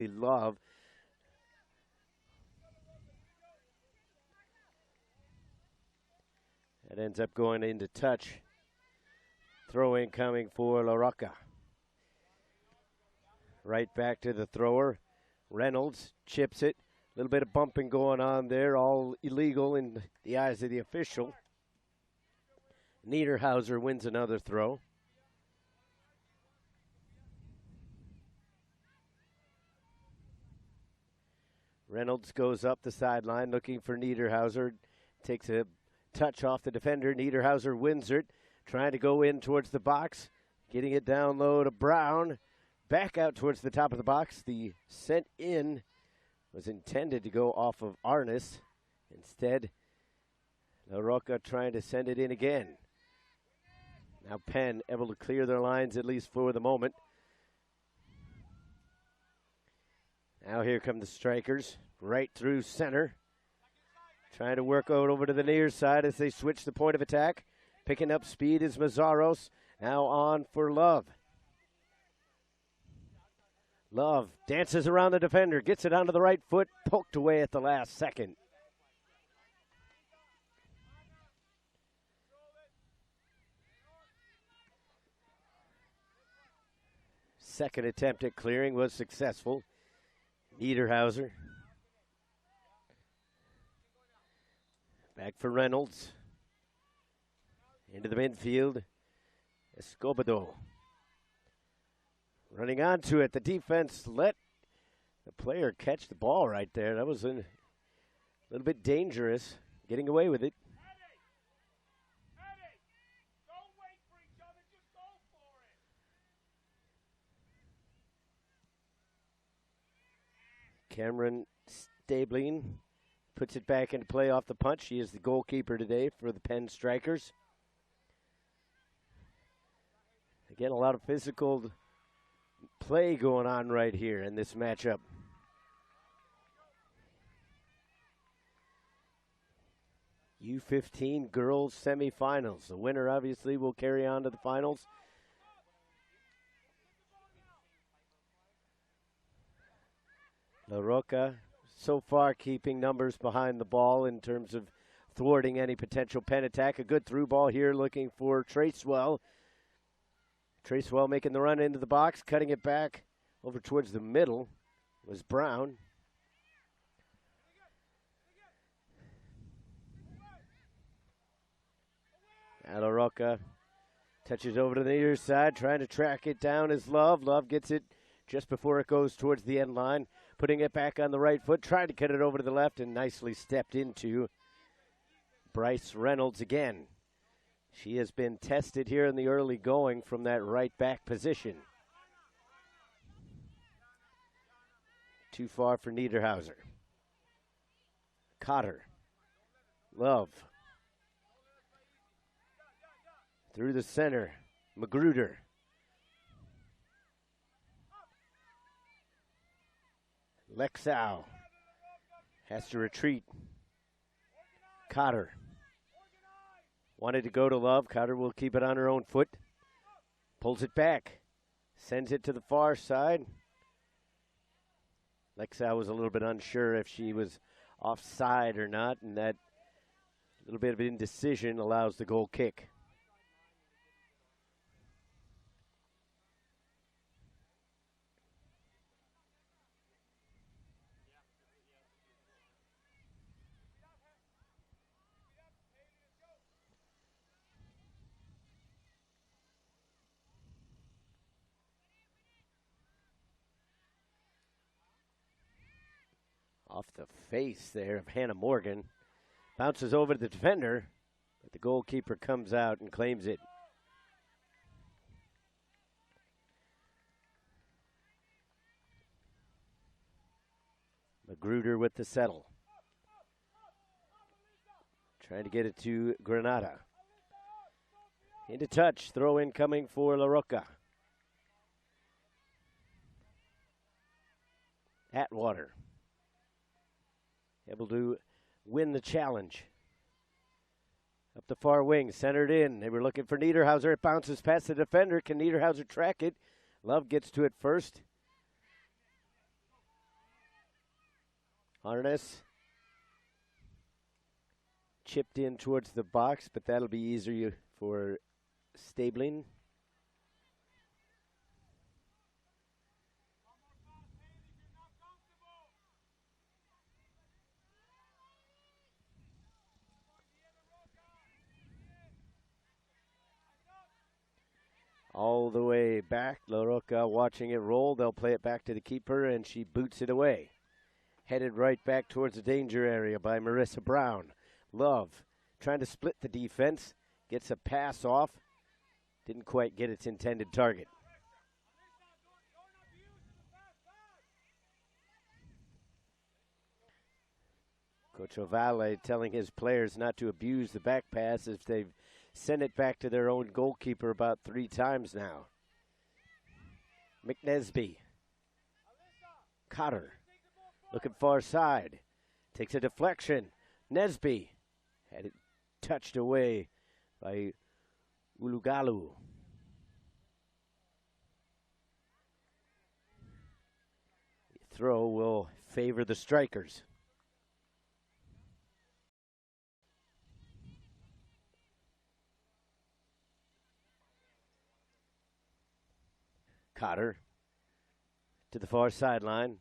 Love. That ends up going into touch. Throw in coming for La Roca. Right back to the thrower. Reynolds chips it. A little bit of bumping going on there, all illegal in the eyes of the official. Niederhauser wins another throw. Reynolds goes up the sideline looking for Niederhauser. Takes a touch off the defender. Niederhauser wins it. Trying to go in towards the box. Getting it down low to Brown. Back out towards the top of the box. The sent in was intended to go off of Arnis. Instead, La Roca trying to send it in again. Now Penn able to clear their lines at least for the moment. Now here come the strikers, right through center. Trying to work out over to the near side as they switch the point of attack. Picking up speed is Mazzaros. Now on for Love. Love dances around the defender, gets it onto the right foot, poked away at the last second. Second attempt at clearing was successful. Niederhauser. Back for Reynolds. Into the midfield. Escobedo. Running onto it. The defense let the player catch the ball right there. That was a little bit dangerous, getting away with it. Cameron Stabling puts it back into play off the punch. He is the goalkeeper today for the Penn Strikers. Again, a lot of physical play going on right here in this matchup. U15 girls semifinals. The winner obviously will carry on to the finals. La Roca so far keeping numbers behind the ball in terms of thwarting any potential Penn attack. A good through ball here looking for Tracewell. Tracewell making the run into the box, cutting it back over towards the middle was Brown. La Roca touches over to the near side, trying to track it down is Love. Love gets it just before it goes towards the end line, putting it back on the right foot, trying to cut it over to the left, and nicely stepped into Bryce Reynolds again. She has been tested here in the early going from that right back position. Too far for Niederhauser. Cotter. Love. Through the center. Magruder. Lexau has to retreat. Cotter. Wanted to go to Love. Cotter will keep it on her own foot. Pulls it back. Sends it to the far side. Lexau was a little bit unsure if she was offside or not, and that little bit of indecision allows the goal kick. Off the face there of Hannah Morgan. Bounces over to the defender, but the goalkeeper comes out and claims it. Magruder with the settle. Trying to get it to Granada. Into touch, throw in coming for La Roca. Atwater. Able to win the challenge. Up the far wing, centered in. They were looking for Niederhauser. It bounces past the defender. Can Niederhauser track it? Love gets to it first. Harness. Chipped in towards the box, but that'll be easier for stabling. All the way back, La Roca watching it roll. They'll play it back to the keeper, and she boots it away. Headed right back towards the danger area by Marissa Brown. Love trying to split the defense. Gets a pass off. Didn't quite get its intended target. Coach Ovale telling his players not to abuse the back pass as they've sent it back to their own goalkeeper about 3 times now. McNesby. Cotter. Looking far side. Takes a deflection. Nesby. Had it touched away by Ulugalu. The throw will favor the strikers. Cotter to the far sideline.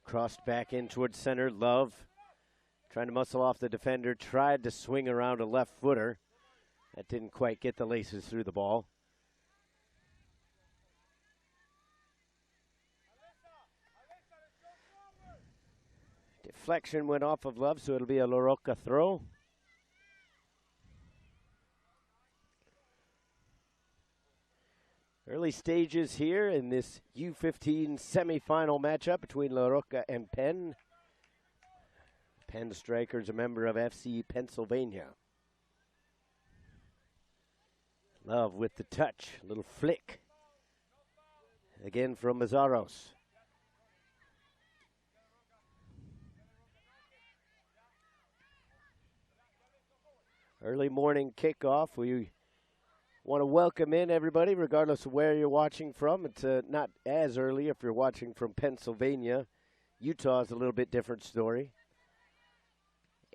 Crossed back in towards center. Love trying to muscle off the defender. Tried to swing around a left footer. That didn't quite get the laces through the ball. Deflection went off of Love, so it'll be a La Roca throw. Early stages here in this U15 semifinal matchup between La Roca and Penn. Penn Strikers, a member of FC Pennsylvania. Love with the touch, a little flick. Again from Mazzaros. Early morning kickoff. We want to welcome in everybody, regardless of where you're watching from. It's not as early if you're watching from Pennsylvania. Utah is a little bit different story.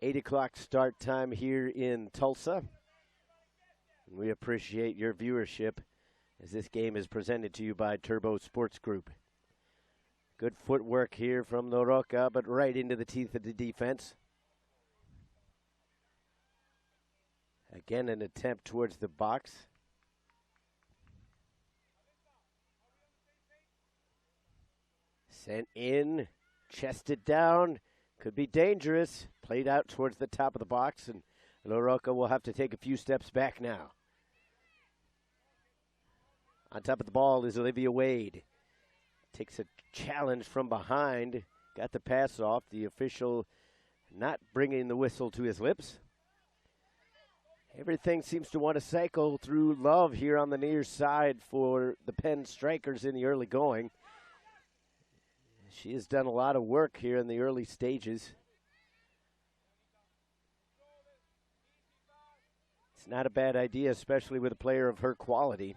8 o'clock start time here in Tulsa. And we appreciate your viewership as this game is presented to you by Turbo Sports Group. Good footwork here from La Roca, but right into the teeth of the defense. Again, an attempt towards the box. Sent in, chested down, could be dangerous. Played out towards the top of the box, and La Roca will have to take a few steps back now. On top of the ball is Olivia Wade. Takes a challenge from behind, got the pass off. The official not bringing the whistle to his lips. Everything seems to want to cycle through Love here on the near side for the Penn Strikers in the early going. She has done a lot of work here in the early stages. It's not a bad idea, especially with a player of her quality,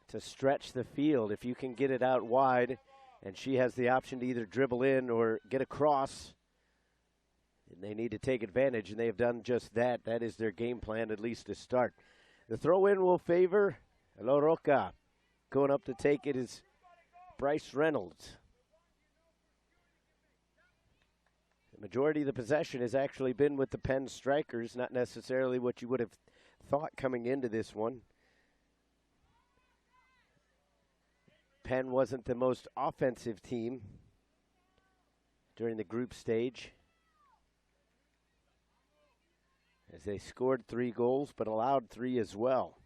to stretch the field. If you can get it out wide and she has the option to either dribble in or get across, and they need to take advantage, and they have done just that. That is their game plan, at least to start. The throw-in will favor La Roca. Going up to take it is Bryce Reynolds. The majority of the possession has actually been with the Penn Strikers, not necessarily what you would have thought coming into this one. Penn wasn't the most offensive team during the group stage, as they scored 3 goals but allowed 3 as well.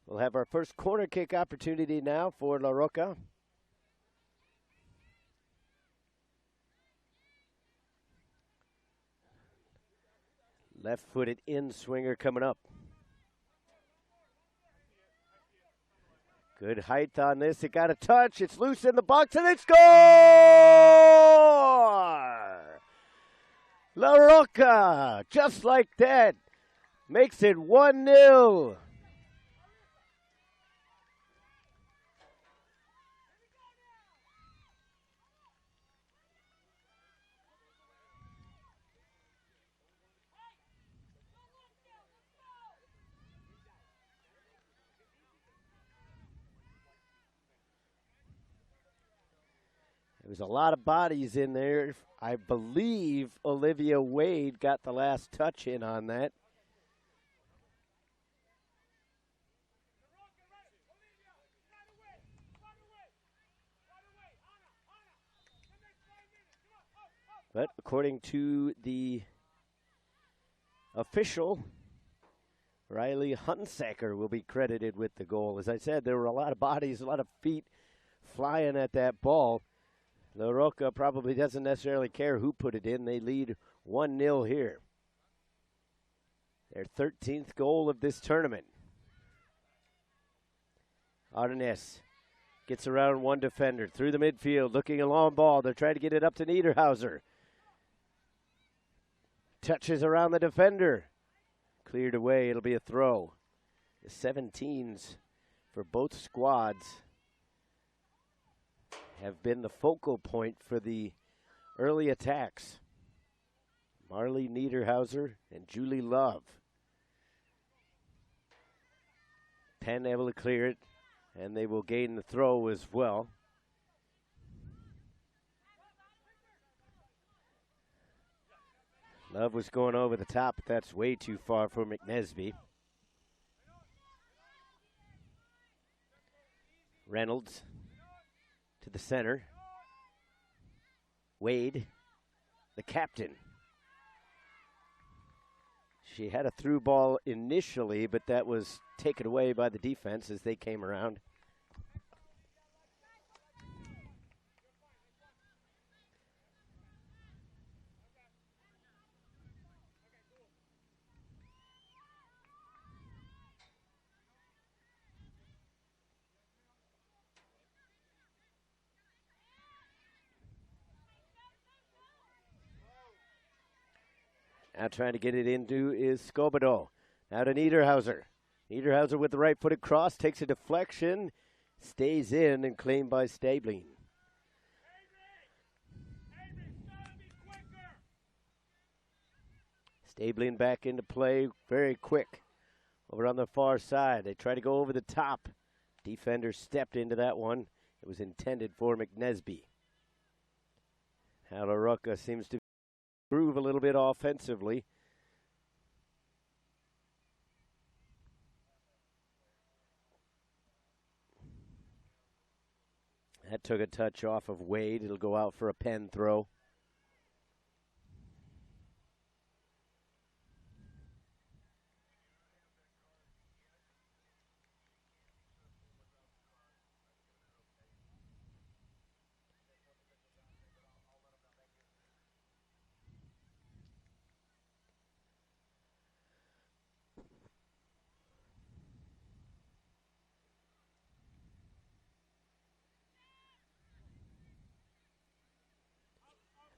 We'll have our first corner kick opportunity now for La Roca. Left-footed in-swinger coming up. Good height on this. It got a touch. It's loose in the box, and it's score! La Roca, just like that, makes it 1-0. was a lot of bodies in there. I believe Olivia Wade got the last touch in on that. But according to the official, Riley Hunsaker will be credited with the goal. As I said, there were a lot of bodies, a lot of feet flying at that ball. The Roca probably doesn't necessarily care who put it in. They lead 1-0 here. Their 13th goal of this tournament. Ardennes gets around one defender through the midfield, looking a long ball. They're trying to get it up to Niederhauser. Touches around the defender. Cleared away. It'll be a throw. The 17s for both squads have been the focal point for the early attacks. Marley Niederhauser and Julie Love. Penn able to clear it, and they will gain the throw as well. Love was going over the top, but that's way too far for McNesby. Reynolds to the center. Wade, the captain. She had a through ball initially, but that was taken away by the defense as they came around. Now trying to get it into is Scobodo. Now to Niederhauser. Niederhauser with the right-footed cross, takes a deflection, stays in and claimed by Stabling. Stabling back into play very quick. Over on the far side, they try to go over the top. Defender stepped into that one. It was intended for McNesby. Now Roca seems to improve a little bit offensively. That took a touch off of Wade. It'll go out for a Penn throw.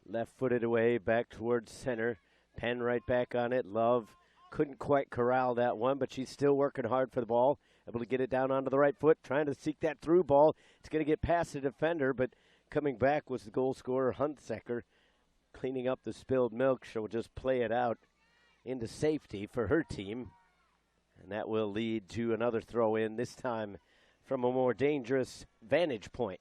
Left-footed away, back towards center. Penn right back on it. Love couldn't quite corral that one, but she's still working hard for the ball. Able to get it down onto the right foot, trying to seek that through ball. It's going to get past the defender, but coming back was the goal scorer, Hunsaker. Cleaning up the spilled milk. She'll just play it out into safety for her team. And that will lead to another throw in, this time from a more dangerous vantage point.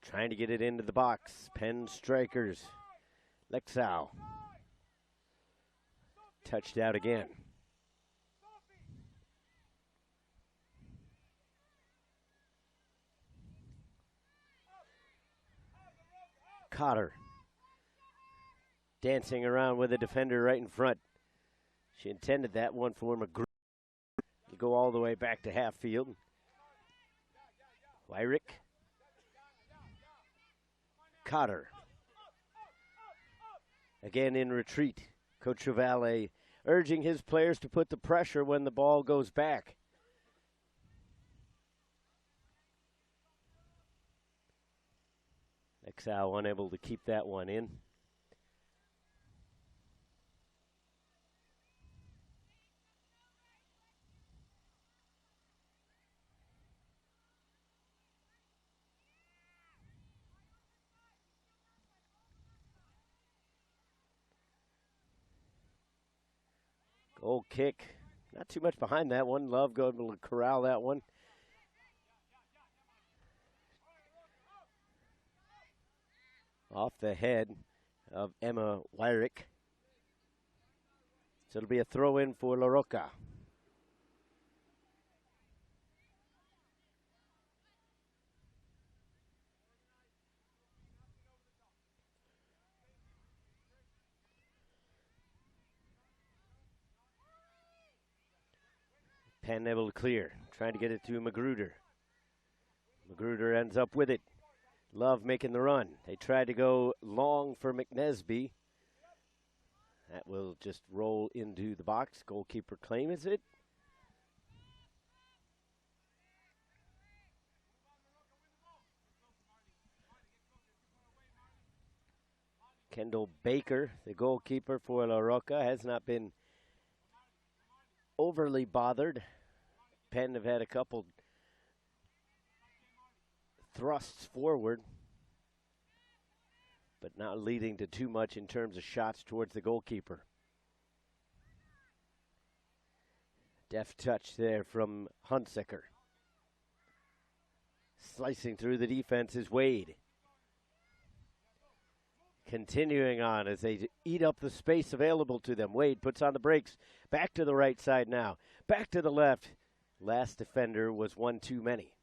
Trying to get it into the box. Penn strikers. Lexau. Touched out again. Cotter. Dancing around with a defender right in front. She intended that one for McGrew to go all the way back to half field. Wyrick. Cotter. Again in retreat. Coach Chevalier urging his players to put the pressure when the ball goes back. Exau unable to keep that one in. Goal kick. Not too much behind that one. Love going to corral that one. Off the head of Emma Wyrick. So it'll be a throw in for La Roca. Penn able to clear, trying to get it to Magruder. Magruder ends up with it. Love making the run. They tried to go long for McNesby. That will just roll into the box. Goalkeeper claims it. Kendall Baker, the goalkeeper for La Roca, has not been overly bothered. Penn have had a couple thrusts forward, but not leading to too much in terms of shots towards the goalkeeper. Deft touch there from Hunsaker. Slicing through the defense is Wade. Continuing on as they eat up the space available to them. Wade puts on the brakes. Back to the right side now. Back to the left. Last defender was one too many.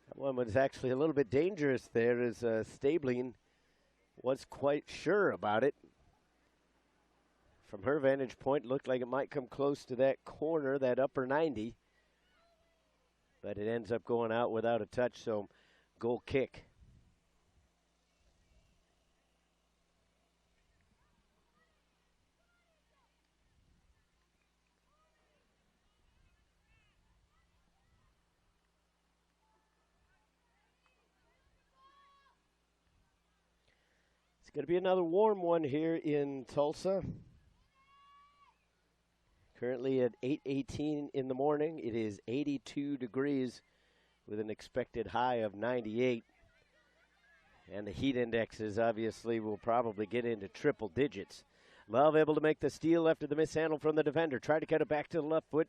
That one was actually a little bit dangerous there as Stabling was quite sure about it. From her vantage point, looked like it might come close to that corner, that upper 90. But it ends up going out without a touch, so goal kick. It's going to be another warm one here in Tulsa. Currently at 8:18 in the morning. It is 82 degrees with an expected high of 98. And the heat indexes obviously will probably get into triple digits. Love able to make the steal after the mishandle from the defender. Tried to cut it back to the left foot.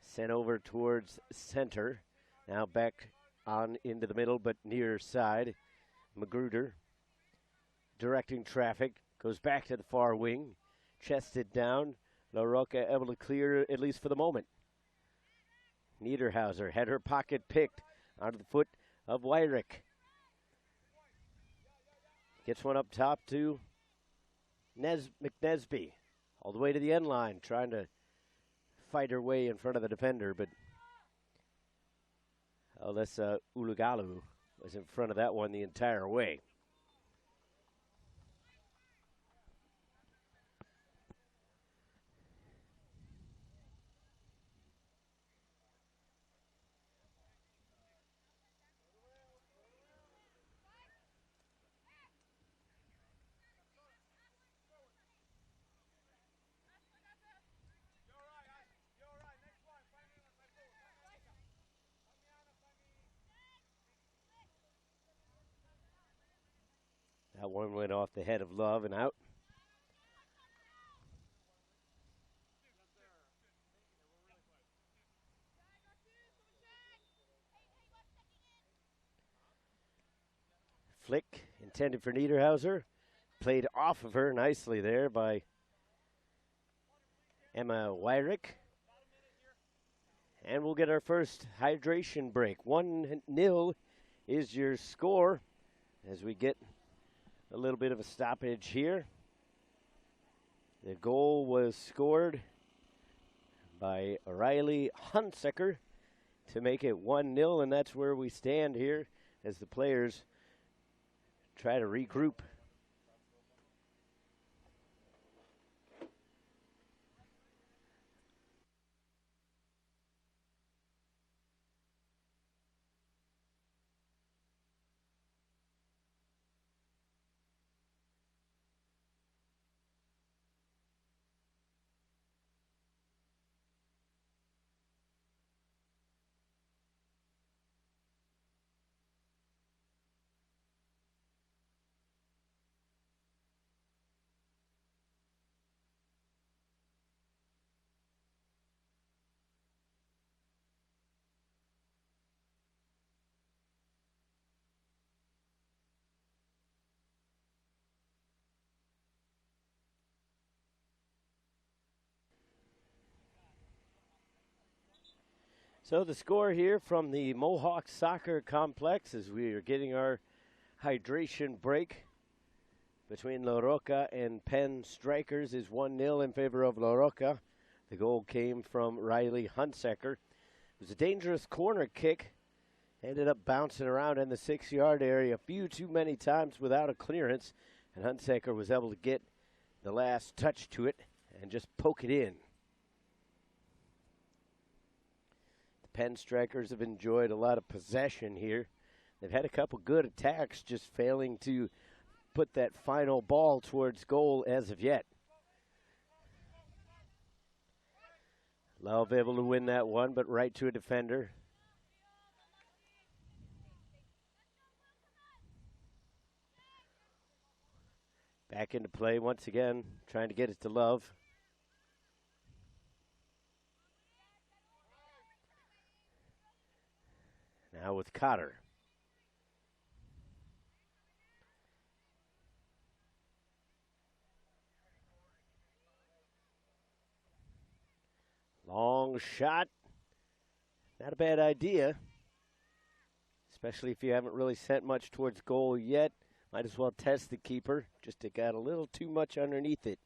Sent over towards center. Now back on into the middle, but near side. Magruder directing traffic. Goes back to the far wing. Chested down. La Roca able to clear, at least for the moment. Niederhauser had her pocket picked out of the foot of Wyrick. Gets one up top to McNesby. All the way to the end line, trying to fight her way in front of the defender, but Alyssa Ulagalu was in front of that one the entire way. That one went off the head of Love and out. Flick intended for Niederhauser. Played off of her nicely there by Emma Wyrick. And we'll get our first hydration break. 1-0 is your score as we get a little bit of a stoppage here. The goal was scored by Riley Hunsaker to make it 1-0, and that's where we stand here as the players try to regroup. So the score here from the Mohawk Soccer Complex as we are getting our hydration break between La Roca and Penn Strikers is 1-0 in favor of La Roca. The goal came from Riley Hunsaker. It was a dangerous corner kick. Ended up bouncing around in the 6-yard area a few too many times without a clearance. And Hunsaker was able to get the last touch to it and just poke it in. The Penn Strikers have enjoyed a lot of possession here. They've had a couple good attacks, just failing to put that final ball towards goal as of yet. Love able to win that one, but right to a defender. Back into play once again, trying to get it to Love. Now with Cotter. Long shot. Not a bad idea, especially if you haven't really sent much towards goal yet. Might as well test the keeper. Just it got a little too much underneath it.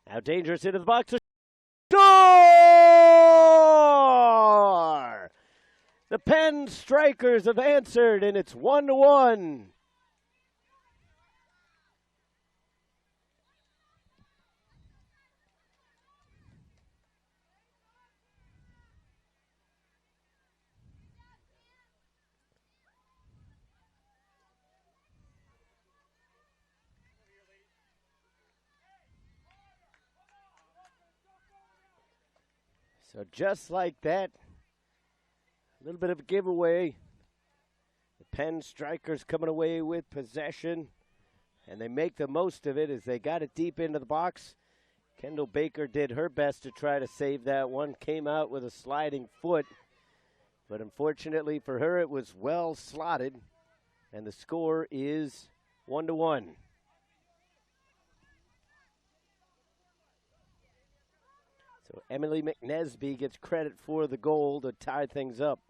Now dangerous into the box. Score! The Penn Strikers have answered, and it's 1-1. So just like that, a little bit of a giveaway. The Penn Strikers coming away with possession, and they make the most of it as they got it deep into the box. Kendall Baker did her best to try to save that one, came out with a sliding foot, but unfortunately for her it was well slotted, and the score is 1-1. So Emily McNesby gets credit for the goal to tie things up.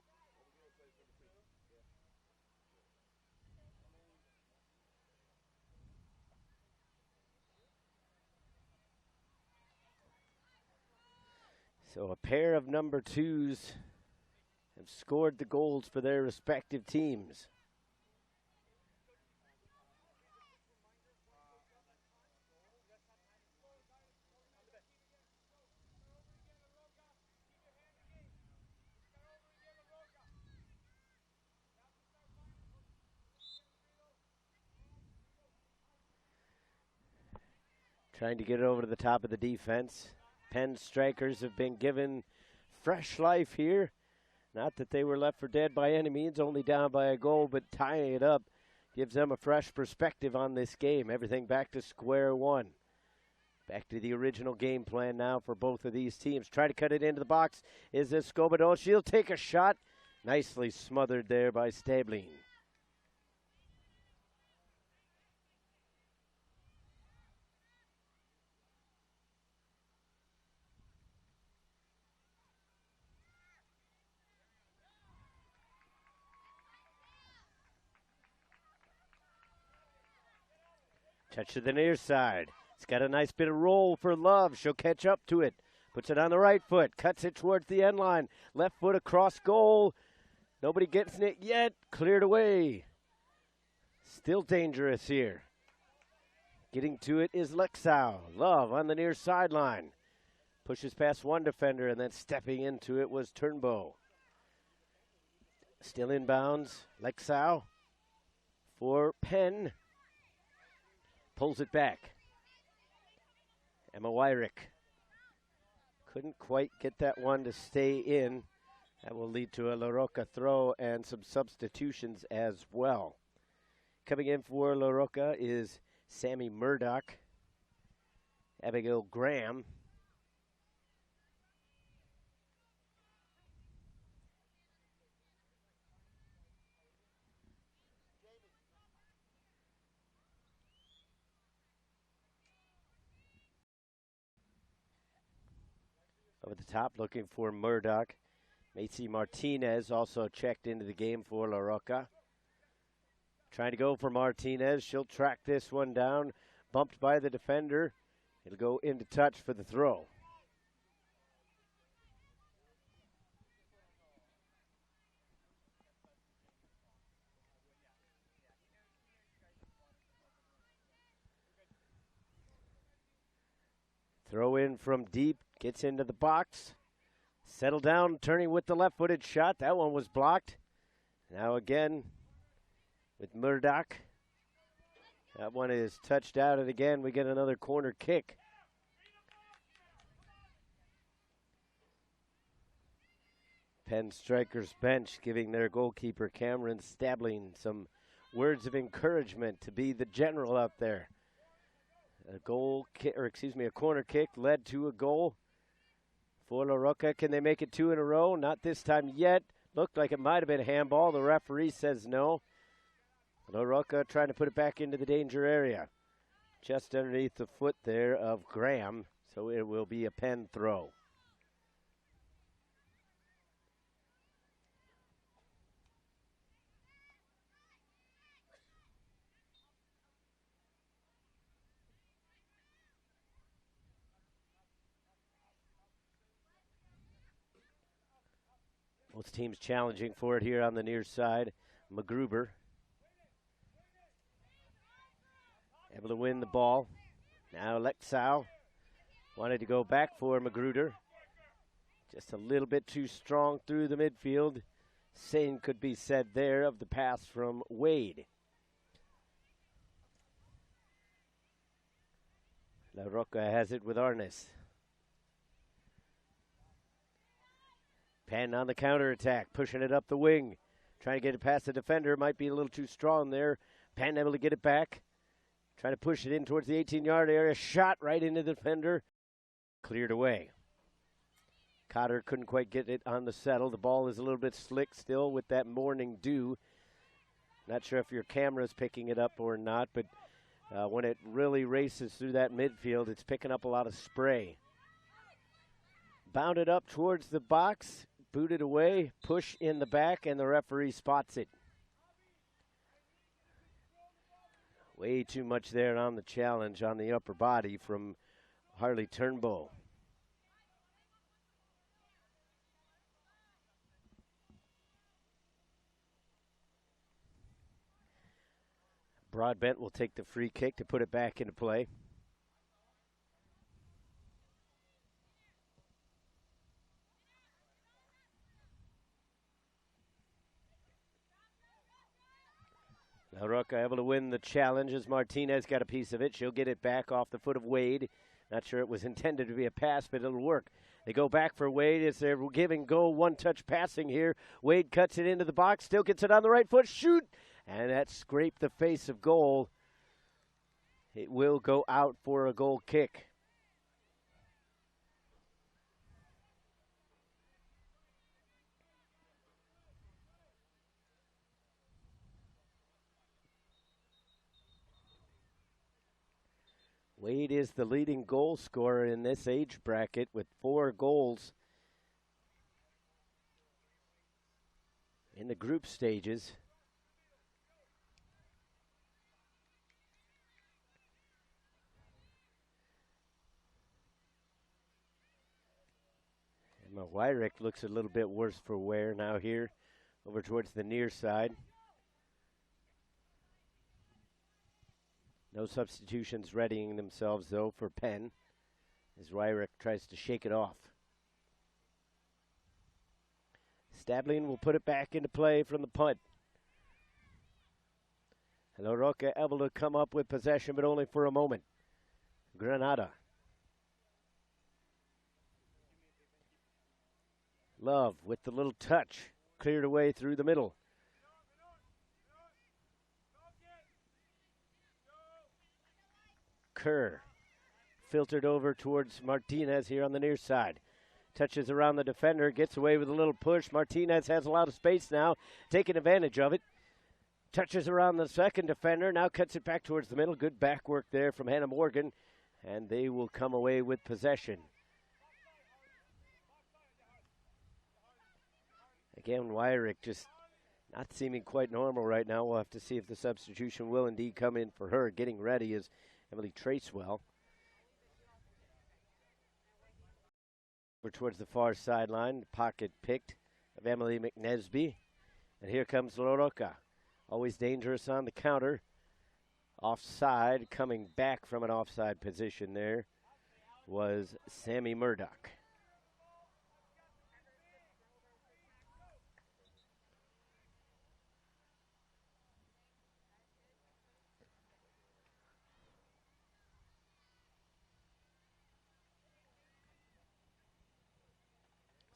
So a pair of number twos have scored the goals for their respective teams. Trying to get it over to the top of the defense. Penn Strikers have been given fresh life here. Not that they were left for dead by any means, only down by a goal, but tying it up gives them a fresh perspective on this game. Everything back to square one. Back to the original game plan now for both of these teams. Try to cut it into the box. Is this Escobedo? She'll take a shot. Nicely smothered there by Stabling. Touch to the near side. It's got a nice bit of roll for Love. She'll catch up to it. Puts it on the right foot. Cuts it towards the end line. Left foot across goal. Nobody gets it yet. Cleared away. Still dangerous here. Getting to it is Lexau. Love on the near sideline. Pushes past one defender, and then stepping into it was Turnbow. Still inbounds. Lexau for Penn. Pulls it back. Emma Wyrick Couldn't quite get that one to stay in. That will lead to a La Roca throw and some substitutions as well. Coming in for La Roca is Sammy Murdoch, Abigail Graham, over the top looking for Murdoch. Macy Martinez also checked into the game for La Roca. Trying to go for Martinez. She'll track this one down. Bumped by the defender. It'll go into touch for the throw. Throw in from deep. Gets into the box. Settle down, turning with the left-footed shot. That one was blocked. Now again with Murdoch. That one is touched out, and again we get another corner kick. Penn Strikers bench giving their goalkeeper Cameron Stabling some words of encouragement to be the general out there. A corner kick led to a goal for La Roca. Can they make it two in a row? Not this time yet. Looked like it might have been a handball. The referee says no. La Roca trying to put it back into the danger area. Just underneath the foot there of Graham. So it will be a Penn throw. Both teams challenging for it here on the near side. McGruber able to win the ball. Now Lexau wanted to go back for Magruder. Just a little bit too strong through the midfield. Same could be said there of the pass from Wade. La Roca has it with Arnes. Penn on the counterattack, pushing it up the wing. Trying to get it past the defender. Might be a little too strong there. Penn able to get it back. Trying to push it in towards the 18-yard area. Shot right into the defender. Cleared away. Cotter couldn't quite get it on the settle. The ball is a little bit slick still with that morning dew. Not sure if your camera's picking it up or not, but when it really races through that midfield, it's picking up a lot of spray. Bounded up towards the box. Booted away. Push in the back, and the referee spots it. Way too much there on the challenge on the upper body from Harley Turnbow. Broadbent will take the free kick to put it back into play. Now Roca able to win the challenge as Martinez got a piece of it. She'll get it back off the foot of Wade. Not sure it was intended to be a pass, but it'll work. They go back for Wade as they're giving go one-touch passing here. Wade cuts it into the box, still gets it on the right foot, shoot! And that scraped the face of goal. It will go out for a goal kick. Wade is the leading goal scorer in this age bracket with 4 goals in the group stages. And Wyrick looks a little bit worse for wear now here over towards the near side. No substitutions readying themselves, though, for Penn as Wyrick tries to shake it off. Stabling will put it back into play from the punt. La Roca able to come up with possession, but only for a moment. Granada. Love with the little touch. Cleared away through the middle. Kerr filtered over towards Martinez here on the near side. Touches around the defender, gets away with a little push. Martinez has a lot of space now, taking advantage of it. Touches around the second defender, now cuts it back towards the middle. Good back work there from Hannah Morgan, and they will come away with possession. Again, Wyrick just not seeming quite normal right now. We'll have to see if the substitution will indeed come in for her. Getting ready is Emily Tracewell. We're towards the far sideline. Pocket picked of Emily McNesby. And here comes Roca. Always dangerous on the counter. Offside, coming back from an offside position there was Sammy Murdoch.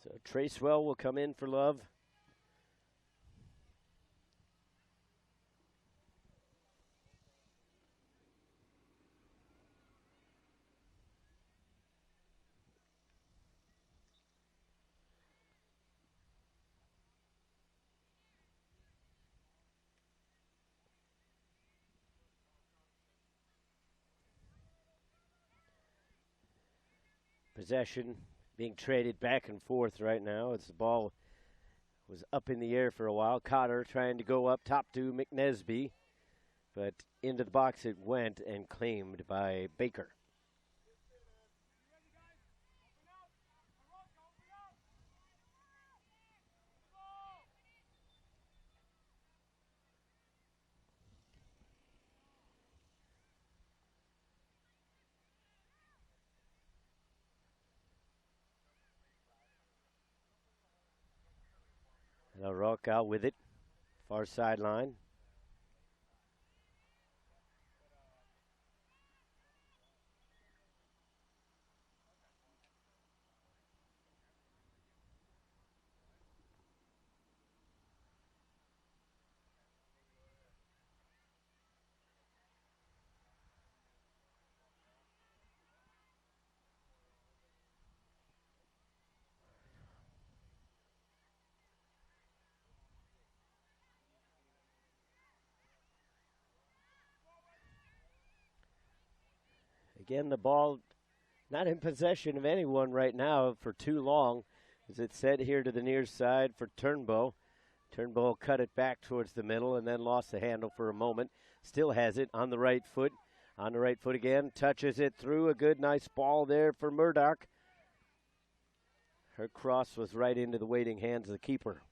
So Tracewell will come in for Love. Possession being traded back and forth right now as the ball was up in the air for a while. Cotter trying to go up top to McNesby, but into the box it went and claimed by Baker. Roca with it, far sideline. Again, the ball not in possession of anyone right now for too long, as it's set here to the near side for Turnbow. Turnbow cut it back towards the middle and then lost the handle for a moment. Still has it on the right foot. On the right foot again, touches it through. A good, nice ball there for Murdoch. Her cross was right into the waiting hands of the keeper.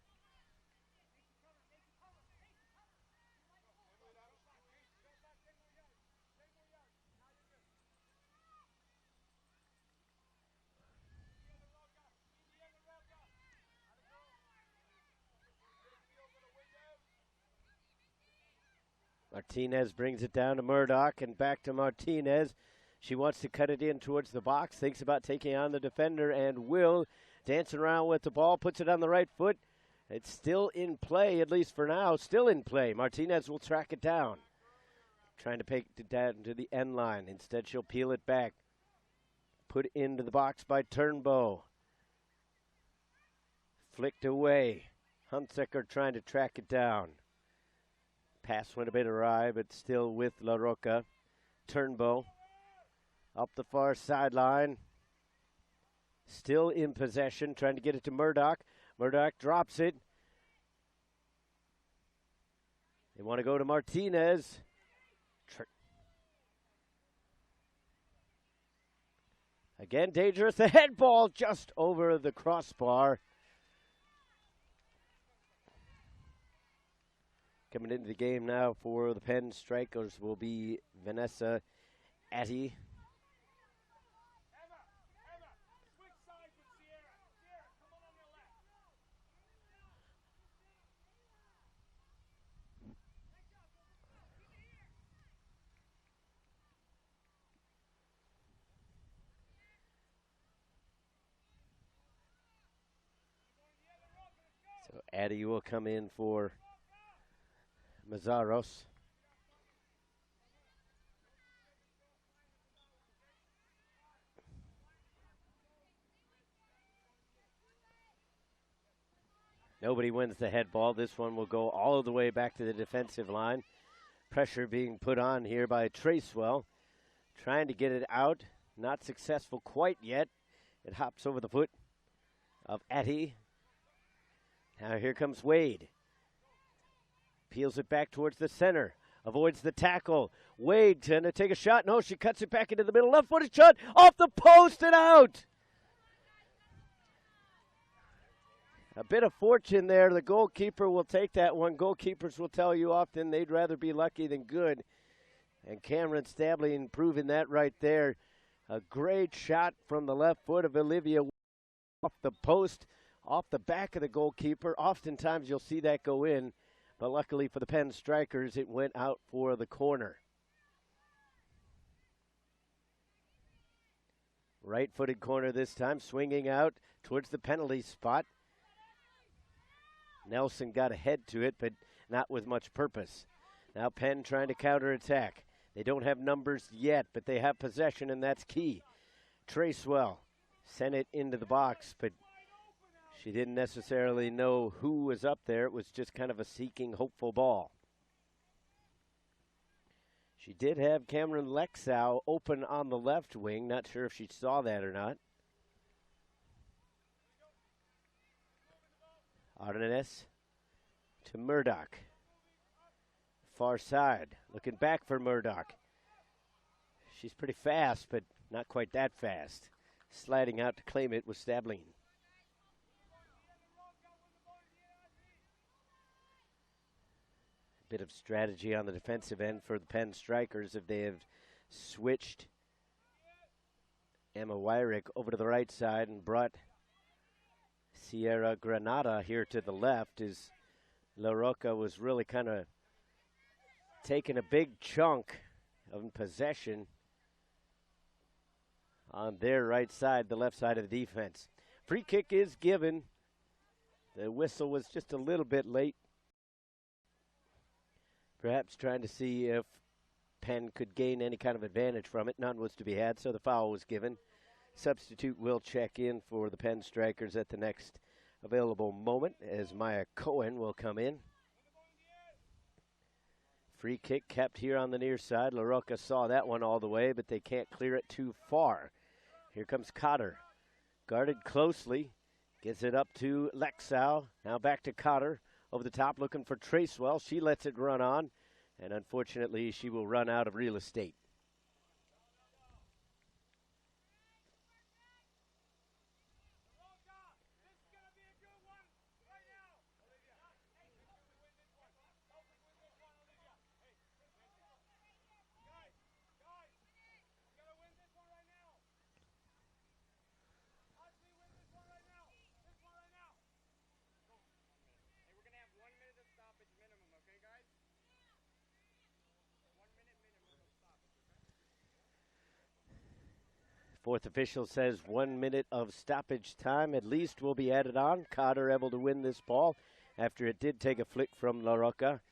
Martinez brings it down to Murdoch and back to Martinez. She wants to cut it in towards the box, thinks about taking on the defender and will. Dancing around with the ball, puts it on the right foot. It's still in play, at least for now, still in play. Martinez will track it down. Trying to take it down to the end line. Instead, she'll peel it back. Put into the box by Turnbow. Flicked away. Hunsaker trying to track it down. Pass went a bit awry, but still with La Roca. Turnbow up the far sideline. Still in possession, trying to get it to Murdoch. Murdoch drops it. They want to go to Martinez. Again, dangerous. The head ball just over the crossbar. Coming into the game now for the Penn Strikers will be Vanessa Atty. Addy will come in for Mazzaros. Nobody wins the head ball. This one will go all the way back to the defensive line. Pressure being put on here by Tracewell. Trying to get it out. Not successful quite yet. It hops over the foot of Addy. Now here comes Wade. Peels it back towards the center. Avoids the tackle. Wade trying to take a shot. No, she cuts it back into the middle. Left-footed shot off the post and out. A bit of fortune there. The goalkeeper will take that one. Goalkeepers will tell you often they'd rather be lucky than good. And Cameron Stabling proving that right there. A great shot from the left foot of Olivia off the post, off the back of the goalkeeper. Oftentimes you'll see that go in, but luckily for the Penn Strikers, it went out for the corner. Right-footed corner this time, swinging out towards the penalty spot. Nelson got ahead to it, but not with much purpose. Now Penn trying to counterattack. They don't have numbers yet, but they have possession, and that's key. Tracewell sent it into the box, but she didn't necessarily know who was up there. It was just kind of a seeking, hopeful ball. She did have Cameron Lexau open on the left wing. Not sure if she saw that or not. Arnaz to Murdoch. Far side, looking back for Murdoch. She's pretty fast, but not quite that fast. Sliding out to claim it was Stabling. Bit of strategy on the defensive end for the Penn Strikers if they have switched Emma Wyrick over to the right side and brought Sierra Granada here to the left, as La Roca was really kind of taking a big chunk of possession on their right side, the left side of the defense. Free kick is given. The whistle was just a little bit late. Perhaps trying to see if Penn could gain any kind of advantage from it. None was to be had, so the foul was given. Substitute will check in for the Penn Strikers at the next available moment as Maya Cohen will come in. Free kick kept here on the near side. La Roca saw that one all the way, but they can't clear it too far. Here comes Cotter. Guarded closely. Gets it up to Lexau. Now back to Cotter. Over the top looking for Tracewell. She lets it run on, and unfortunately she will run out of real estate. Fourth official says 1 minute of stoppage time at least will be added on. Cotter able to win this ball after it did take a flick from La Roca.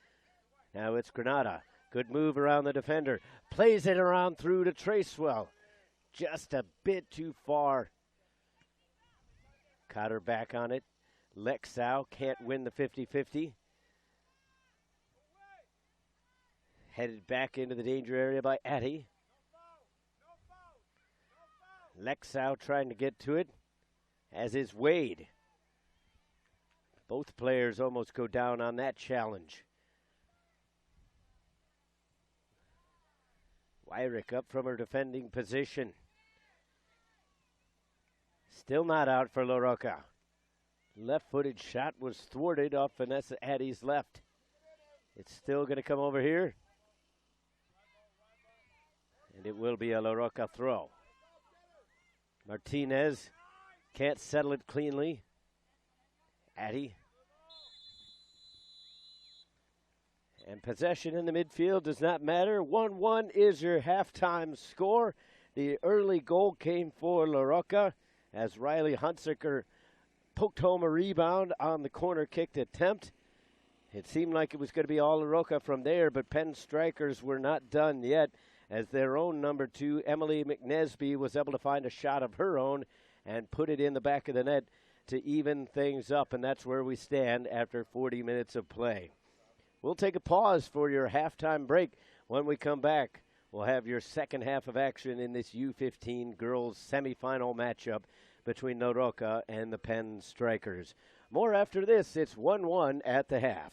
Now it's Granada. Good move around the defender. Plays it around through to Tracewell. Just a bit too far. Cotter back on it. Lexau can't win the 50-50. Headed back into the danger area by Addy. Lexau trying to get to it, as is Wade. Both players almost go down on that challenge. Wyrick up from her defending position. Still not out for La Roca. Left-footed shot was thwarted off Vanessa Addy's left. It's still going to come over here. And it will be a La Roca throw. Martinez can't settle it cleanly. Addy. And possession in the midfield does not matter. 1-1 is your halftime score. The early goal came for La Roca as Riley Hunsaker poked home a rebound on the corner kicked attempt. It seemed like it was going to be all Roca from there, but Penn strikers were not done yet, as their own number 2, Emily McNesby, was able to find a shot of her own and put it in the back of the net to even things up, and that's where we stand after 40 minutes of play. We'll take a pause for your halftime break. When we come back, we'll have your second half of action in this U15 girls semifinal matchup between Roca and the Penn Strikers. More after this. It's 1-1 at the half.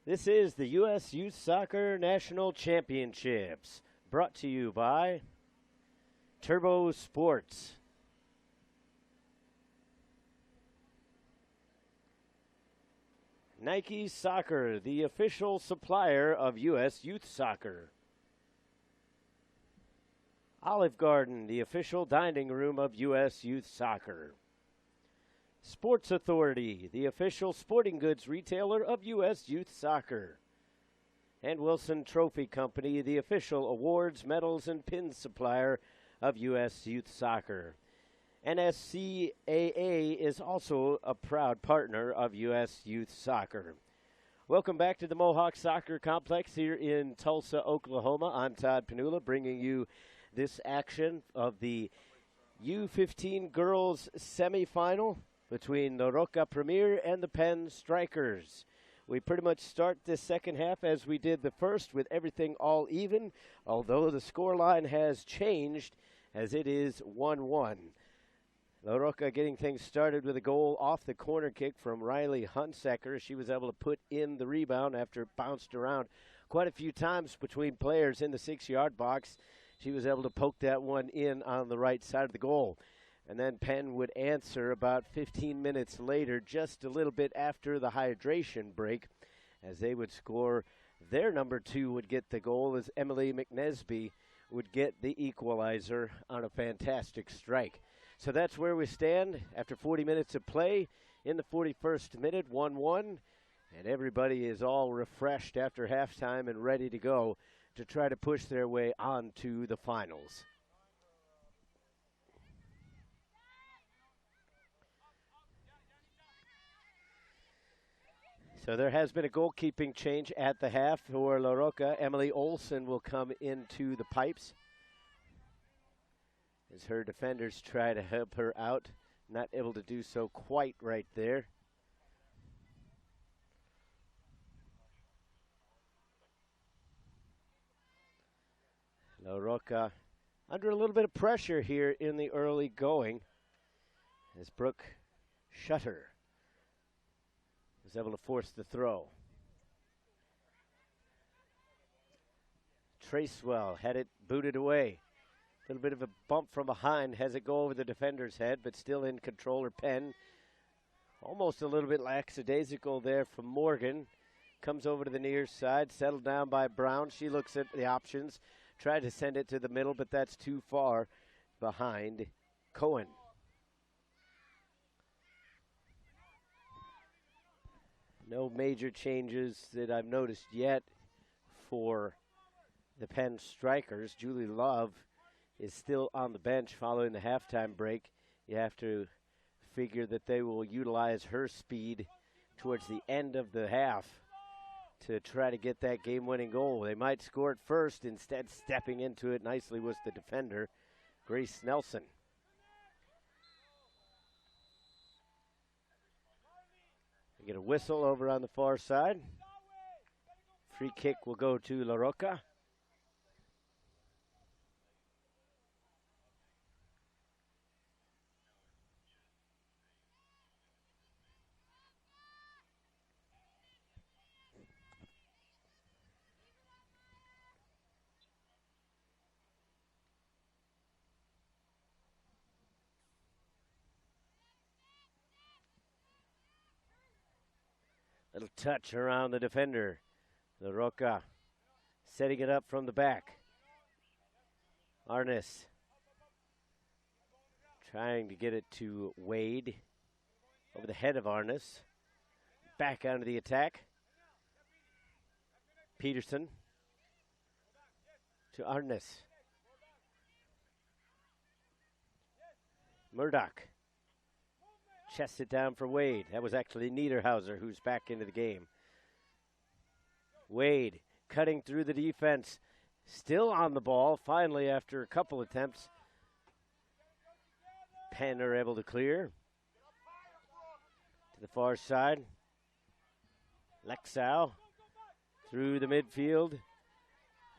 This is the U.S. Youth Soccer National Championships, brought to you by Turbo Sports. Nike Soccer, the official supplier of U.S. Youth Soccer. Olive Garden, the official dining room of U.S. Youth Soccer. Sports Authority, the official sporting goods retailer of U.S. Youth Soccer. And Wilson Trophy Company, the official awards, medals, and pins supplier of U.S. Youth Soccer. NSCAA is also a proud partner of U.S. Youth Soccer. Welcome back to the Mohawk Soccer Complex here in Tulsa, Oklahoma. I'm Todd Panula, bringing you this action of the U15 girls semifinal between the Roca Premier and the Penn Strikers. We pretty much start this second half as we did the first, with everything all even, although the scoreline has changed as it is 1-1. La Roca getting things started with a goal off the corner kick from Riley Hunsaker. She was able to put in the rebound after it bounced around quite a few times between players in the 6-yard box. She was able to poke that one in on the right side of the goal. And then Penn would answer about 15 minutes later, just a little bit after the hydration break, as they would score. Their number 2 would get the goal, as Emily McNesby would get the equalizer on a fantastic strike. So that's where we stand after 40 minutes of play. In the 41st minute, 1-1, and everybody is all refreshed after halftime and ready to go to try to push their way on to the finals. So there has been a goalkeeping change at the half for La Roca. Emily Olson will come into the pipes as her defenders try to help her out. Not able to do so quite right there. La Roca under a little bit of pressure here in the early going, as Brooke Shutter was able to force the throw. Tracewell had it booted away. A little bit of a bump from behind, has it go over the defender's head, but still in control. Her Penn, almost a little bit lackadaisical there from Morgan. Comes over to the near side, settled down by Brown. She looks at the options, tried to send it to the middle, but that's too far behind Cohen. No major changes that I've noticed yet for the Penn Strikers. Julie Love is still on the bench following the halftime break. You have to figure that they will utilize her speed towards the end of the half to try to get that game-winning goal. They might score it first. Instead, stepping into it nicely was the defender, Grace Nelson. They get a whistle over on the far side. Free kick will go to La Roca. Little touch around the defender. La Roca setting it up from the back. Arnes trying to get it to Wade. Over the head of Arnes. Back onto the attack. Peterson to Arnes. Murdoch chests it down for Wade. That was actually Niederhauser who's back into the game. Wade cutting through the defense. Still on the ball. Finally, after a couple attempts, Penn are able to clear. To the far side. Lexau through the midfield.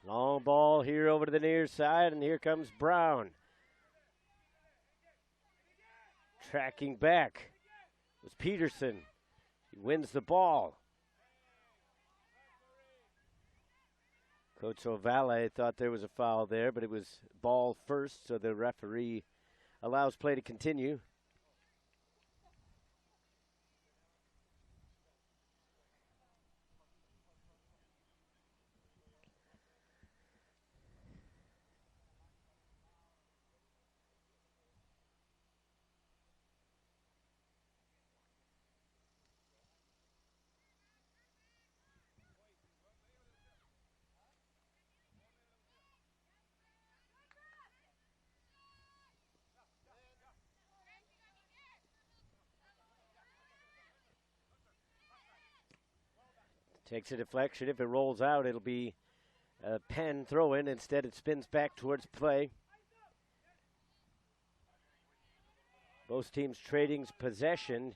Long ball here over to the near side, and here comes Brown. Tracking back was Peterson. He wins the ball. Coach O'Valle thought there was a foul there, but it was ball first, so the referee allows play to continue. Takes a deflection. If it rolls out, it'll be a Penn throw-in. Instead, it spins back towards play. Both teams trading possession.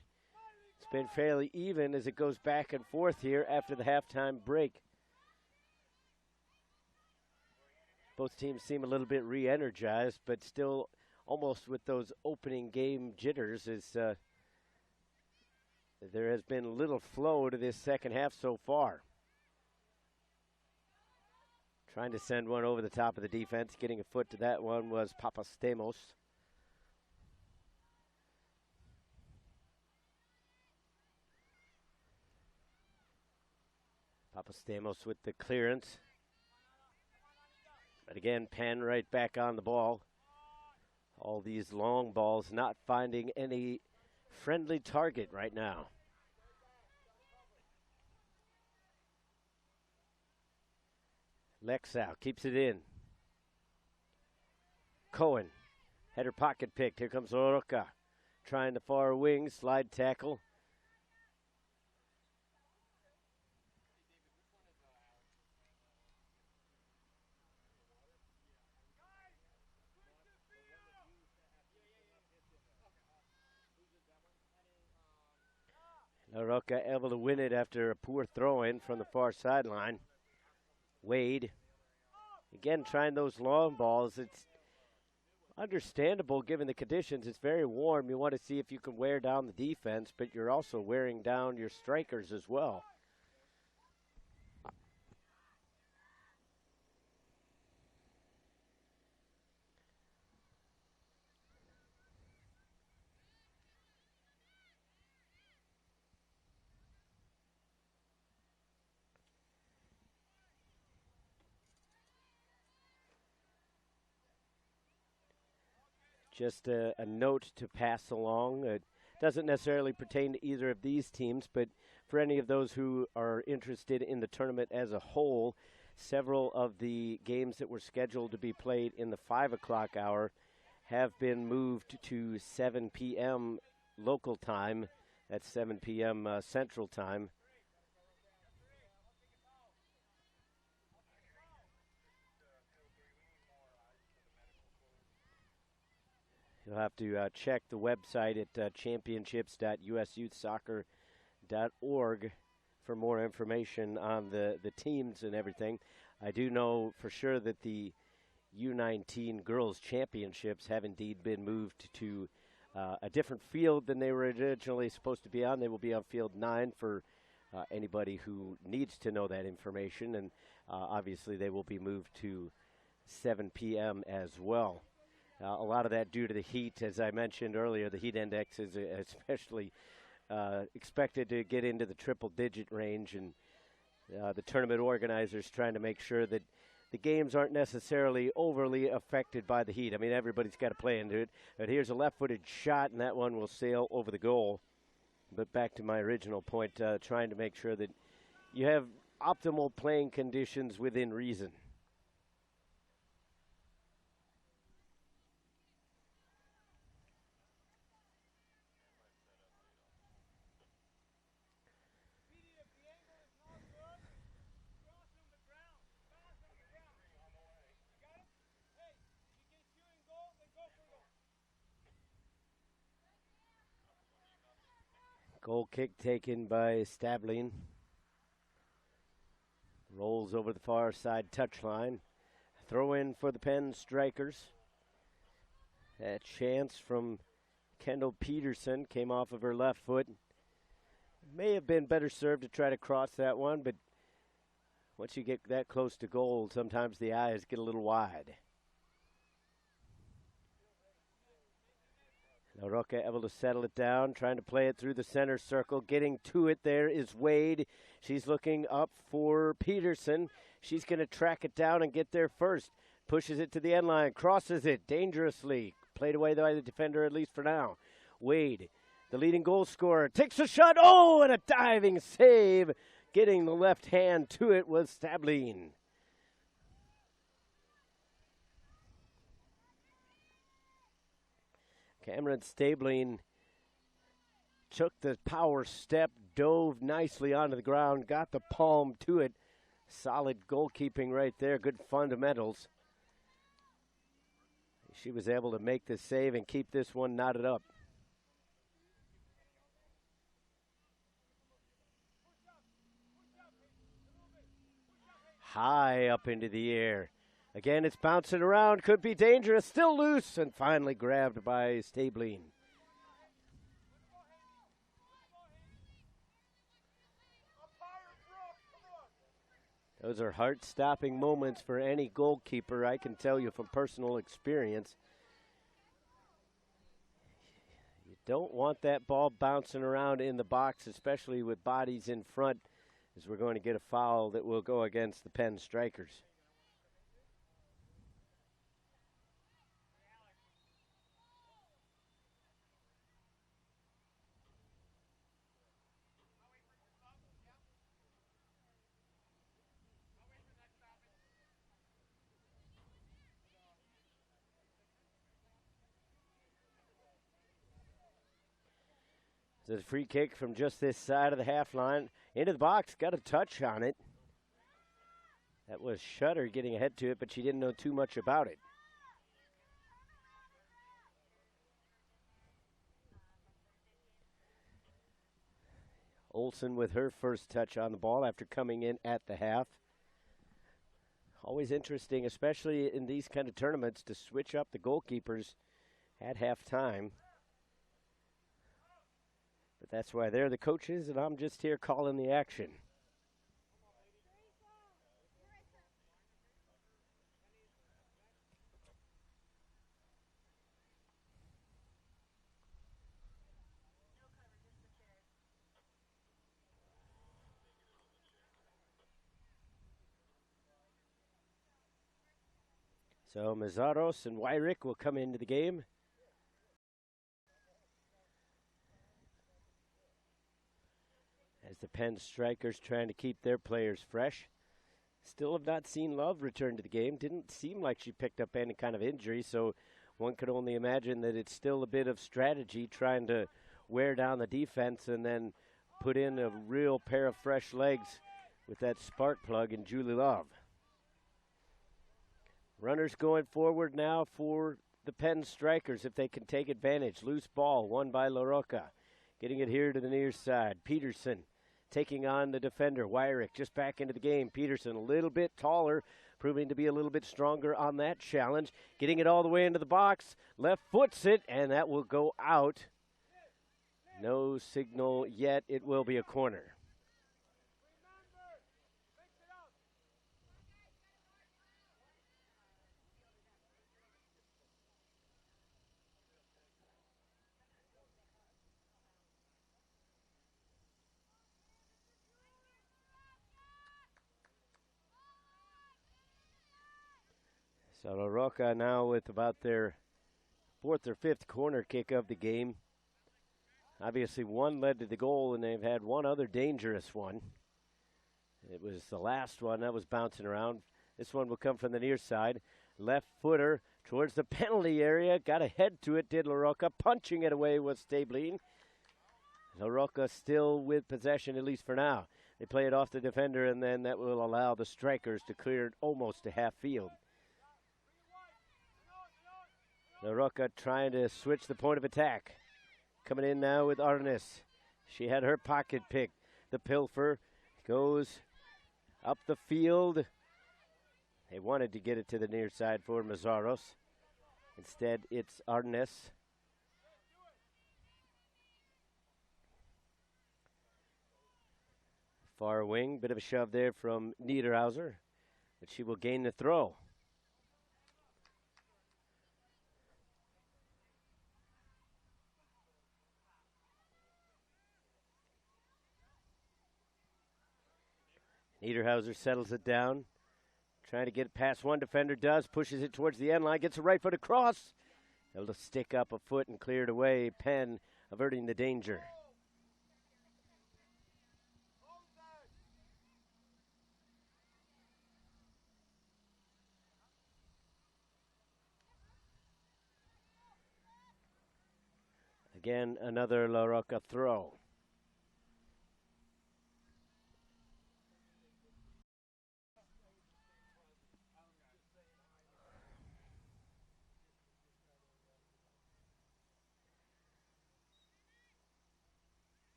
It's been fairly even as it goes back and forth here after the halftime break. Both teams seem a little bit re-energized, but still almost with those opening game jitters as there has been little flow to this second half so far. Trying to send one over the top of the defense. Getting a foot to that one was Papastemos. Papastemos with the clearance. But again, Penn right back on the ball. All these long balls not finding any friendly target right now. Lexau keeps it in. Cohen had her pocket picked. Here comes Roca trying the far wing, slide tackle. Roca able to win it after a poor throw-in from the far sideline. Wade, again, trying those long balls. It's understandable given the conditions. It's very warm. You want to see if you can wear down the defense, but you're also wearing down your strikers as well. Just a note to pass along. It doesn't necessarily pertain to either of these teams, but for any of those who are interested in the tournament as a whole, several of the games that were scheduled to be played in the 5 o'clock hour have been moved to 7 p.m. local time. That's 7 p.m. Central time. You'll have to check the website at championships.usyouthsoccer.org for more information on the teams and everything. I do know for sure that the U19 Girls Championships have indeed been moved to a different field than they were originally supposed to be on. They will be on Field 9 for anybody who needs to know that information, and obviously they will be moved to 7 p.m. as well. A lot of that due to the heat. As I mentioned earlier, the heat index is especially expected to get into the triple-digit range, and the tournament organizers trying to make sure that the games aren't necessarily overly affected by the heat. I mean, everybody's got to play into it. But here's a left-footed shot, and that one will sail over the goal. But back to my original point, trying to make sure that you have optimal playing conditions within reason. Goal kick taken by Stabling. Rolls over the far side touchline. Throw in for the Penn Strikers. That chance from Kendall Peterson came off of her left foot. May have been better served to try to cross that one, but Once you get that close to goal, sometimes the eyes get a little wide. Now Roca able to settle it down, trying to play it through the center circle. Getting to it there is Wade. She's looking up for Peterson. She's going to track it down and get there first. Pushes it to the end line, crosses it dangerously. Played away by the defender, at least for now. Wade, the leading goal scorer, takes a shot. Oh, and a diving save. Getting the left hand to it was Stabline. Cameron Stabline took the power step, dove nicely onto the ground, got the palm to it. Solid goalkeeping right there, good fundamentals. She was able to make the save and keep this one knotted up. High up into the air. Again, it's bouncing around, could be dangerous, still loose, and finally grabbed by Stabline. Those are heart-stopping moments for any goalkeeper, I can tell you from personal experience. You don't want that ball bouncing around in the box, especially with bodies in front, as we're going to get a foul that will go against the Penn Strikers. It's a free kick from just this side of the half line. Into the box, got a touch on it. That was Shutter getting ahead to it, but she didn't know too much about it. Olsen with her first touch on the ball after coming in at the half. Always interesting, especially in these kind of tournaments, to switch up the goalkeepers at halftime. But that's why they're the coaches, and I'm just here calling the action. So Mazaros and Wyrick will come into the game. As the Penn Strikers trying to keep their players fresh. Still have not seen Love return to the game. Didn't seem like she picked up any kind of injury, so one could only imagine that it's still a bit of strategy trying to wear down the defense and then put in a real pair of fresh legs with that spark plug in Julie Love. Runners going forward now for the Penn Strikers if they can take advantage. Loose ball, won by La Roca. Getting it here to the near side. Peterson taking on the defender. Wyrick just back into the game. Peterson a little bit taller, proving to be a little bit stronger on that challenge. Getting it all the way into the box. Left foots it, and that will go out. No signal yet. It will be a corner. So La Roca now with about their fourth or fifth corner kick of the game. Obviously one led to the goal, and they've had one other dangerous one. It was the last one that was bouncing around. This one will come from the near side. Left footer towards the penalty area. Got a head to it, did La Roca. Punching it away was Stabline. La Roca still with possession, at least for now. They play it off the defender, and then that will allow the Strikers to clear it almost to half field. La Roca trying to switch the point of attack. Coming in now with Arnes. She had her pocket pick. The pilfer goes up the field. They wanted to get it to the near side for Mazaros. Instead, it's Arnes. Far wing, bit of a shove there from Niederhauser, but she will gain the throw. Niederhauser settles it down, trying to get it past one defender, does, pushes it towards the end line, gets a right foot across. Able to stick up a foot and clear it away. Penn averting the danger. Again, another La Roca throw.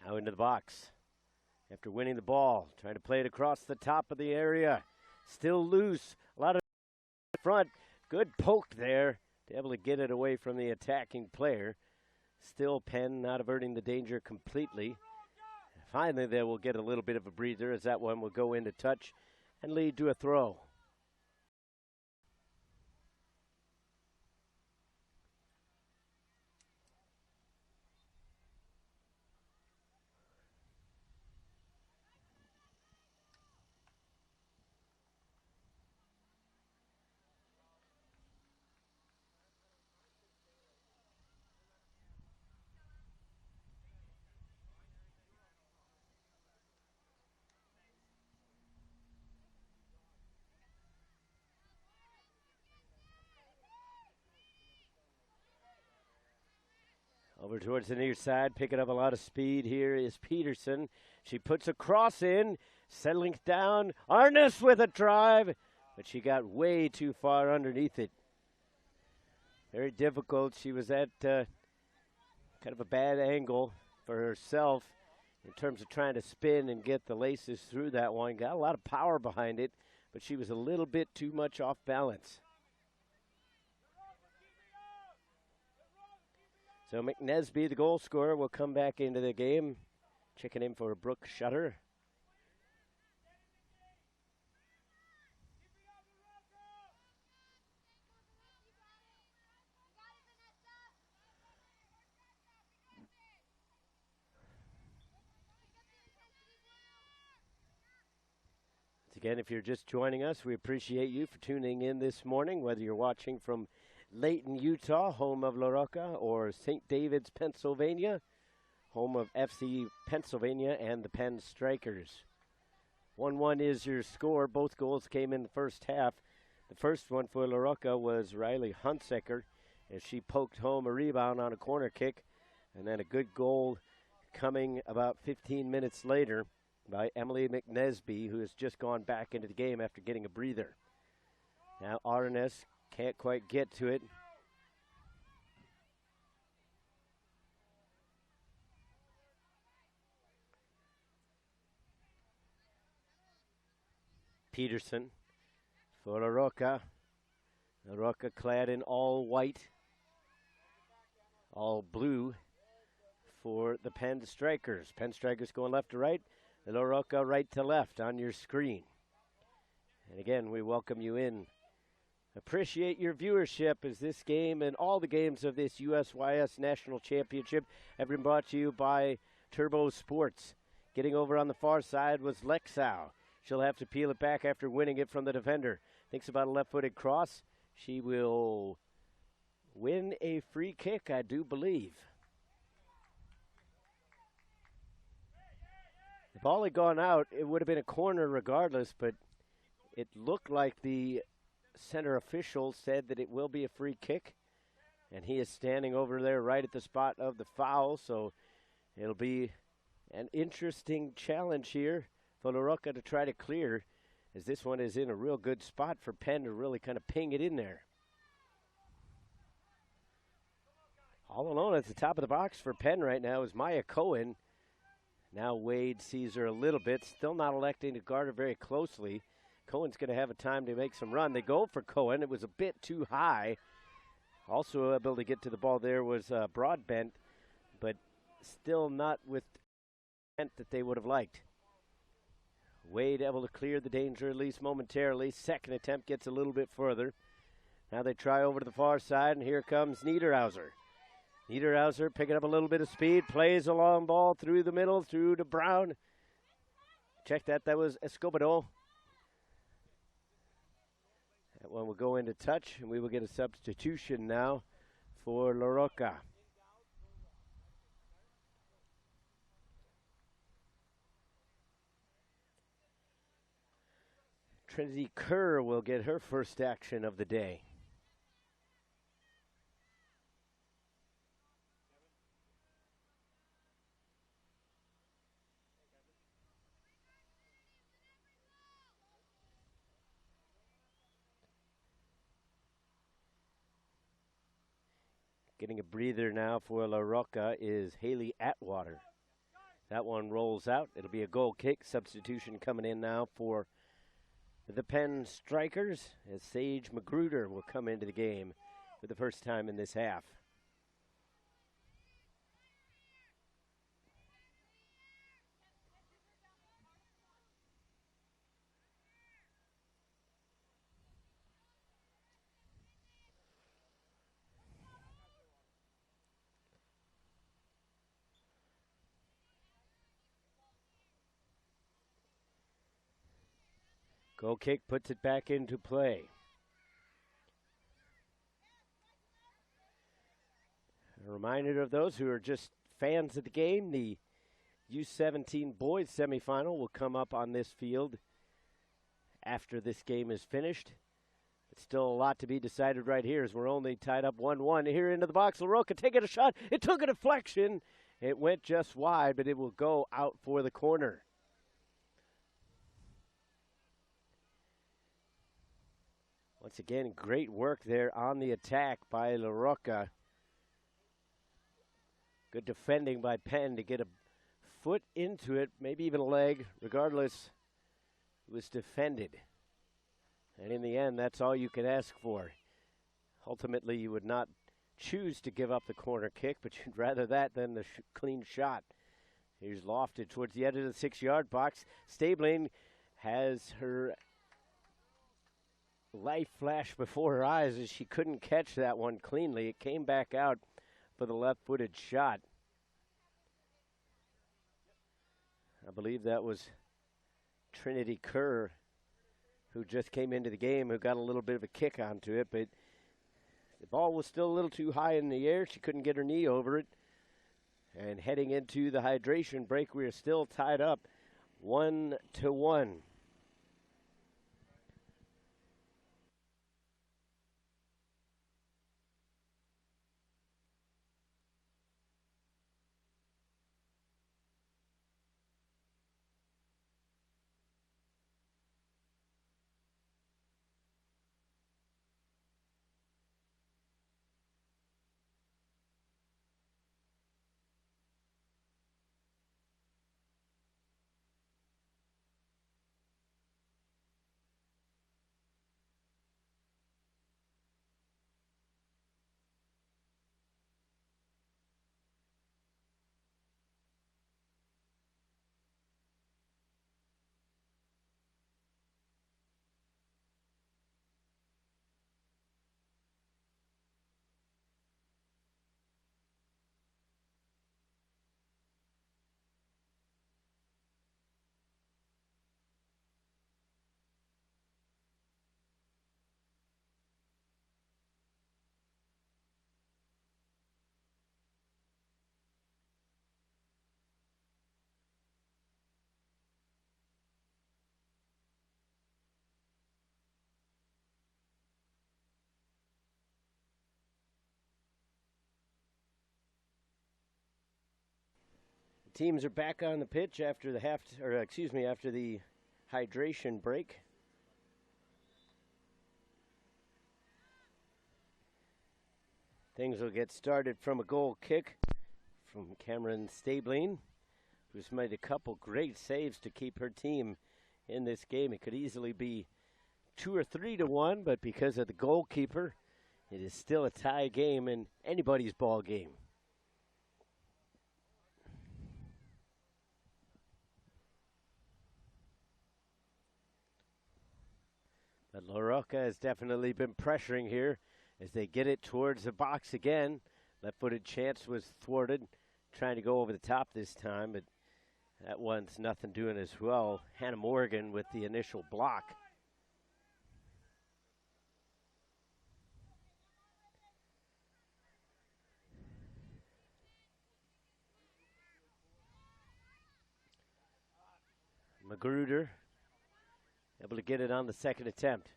Now into the box. After winning the ball, trying to play it across the top of the area. Still loose. A lot of front. Good poke there to be able to get it away from the attacking player. Still Penn not averting the danger completely. Finally, they will get a little bit of a breather as that one will go into touch and lead to a throw. Over towards the near side, picking up a lot of speed here is Peterson. She puts a cross in, settling down. Arness with a drive, but she got way too far underneath it. Very difficult. She was at kind of a bad angle for herself in terms of trying to spin and get the laces through that one. Got a lot of power behind it, but she was a little bit too much off balance. So McNesby, the goal scorer, will come back into the game. Checking in for Brooke Shutter. Again, if you're just joining us, we appreciate you for tuning in this morning, whether you're watching from Layton, Utah, home of La Roca, or St. David's, Pennsylvania, home of FC Pennsylvania and the Penn Strikers. 1-1 is your score. Both goals came in the first half. The first one for La Roca was Riley Hunsaker as she poked home a rebound on a corner kick, and then a good goal coming about 15 minutes later by Emily McNesby, who has just gone back into the game after getting a breather. Now Arness can't quite get to it. Peterson for La Roca. La Roca clad in all white, all blue for the Penn Strikers. Penn Strikers going left to right, La Roca right to left on your screen. And again, we welcome you in. Appreciate your viewership as this game and all the games of this USYS National Championship have been brought to you by Turbo Sports. Getting over on the far side was Lexau. She'll have to peel it back after winning it from the defender. Thinks about a left-footed cross. She will win a free kick, I do believe. The ball had gone out. It would have been a corner regardless, but it looked like the center official said that it will be a free kick, and he is standing over there right at the spot of the foul, so it'll be an interesting challenge here for La Roca to try to clear, as this one is in a real good spot for Penn to really kind of ping it in there. All alone at the top of the box for Penn right now is Maya Cohen. Now Wade sees her a little bit, still not electing to guard her very closely. Cohen's going to have a time to make some run. They go for Cohen. It was a bit too high. Also able to get to the ball there was Broadbent, but still not with the intent that they would have liked. Wade able to clear the danger at least momentarily. Second attempt gets a little bit further. Now they try over to the far side, and here comes Niederhauser. Niederhauser picking up a little bit of speed, plays a long ball through the middle, through to Brown. Check that, that was Escobedo. That one will go into touch, and we will get a substitution now for La Roca. Trinity Kerr will get her first action of the day. Getting a breather now for La Roca is Haley Atwater. That one rolls out. It'll be a goal kick. Substitution coming in now for the Penn Strikers as Sage Magruder will come into the game for the first time in this half. Goal kick puts it back into play. A reminder of those who are just fans of the game, the U17 boys semifinal will come up on this field after this game is finished. But still a lot to be decided right here as we're only tied up 1-1. Here into the box, La Roca taking a shot. It took a deflection. It went just wide, but it will go out for the corner. Once again, great work there on the attack by La Roca. Good defending by Penn to get a foot into it, maybe even a leg. Regardless, it was defended. And in the end, that's all you could ask for. Ultimately, you would not choose to give up the corner kick, but you'd rather that than the clean shot. Here's lofted towards the edge of the 6-yard box. Stabling has her life flash before her eyes as she couldn't catch that one cleanly. It came back out for the left-footed shot. I believe that was Trinity Kerr who just came into the game, who got a little bit of a kick onto it, but the ball was still a little too high in the air. She couldn't get her knee over it. And heading into the hydration break, we are still tied up 1-1. Teams are back on the pitch after the after the hydration break. Things will get started from a goal kick from Cameron Stabling, who's made a couple great saves to keep her team in this game. It could easily be 2 or 3-1, but because of the goalkeeper, it is still a tie game and anybody's ball game. Roca has definitely been pressuring here as they get it towards the box again. Left-footed chance was thwarted, trying to go over the top this time, but that one's nothing doing as well. Hannah Morgan with the initial block. Magruder able to get it on the second attempt.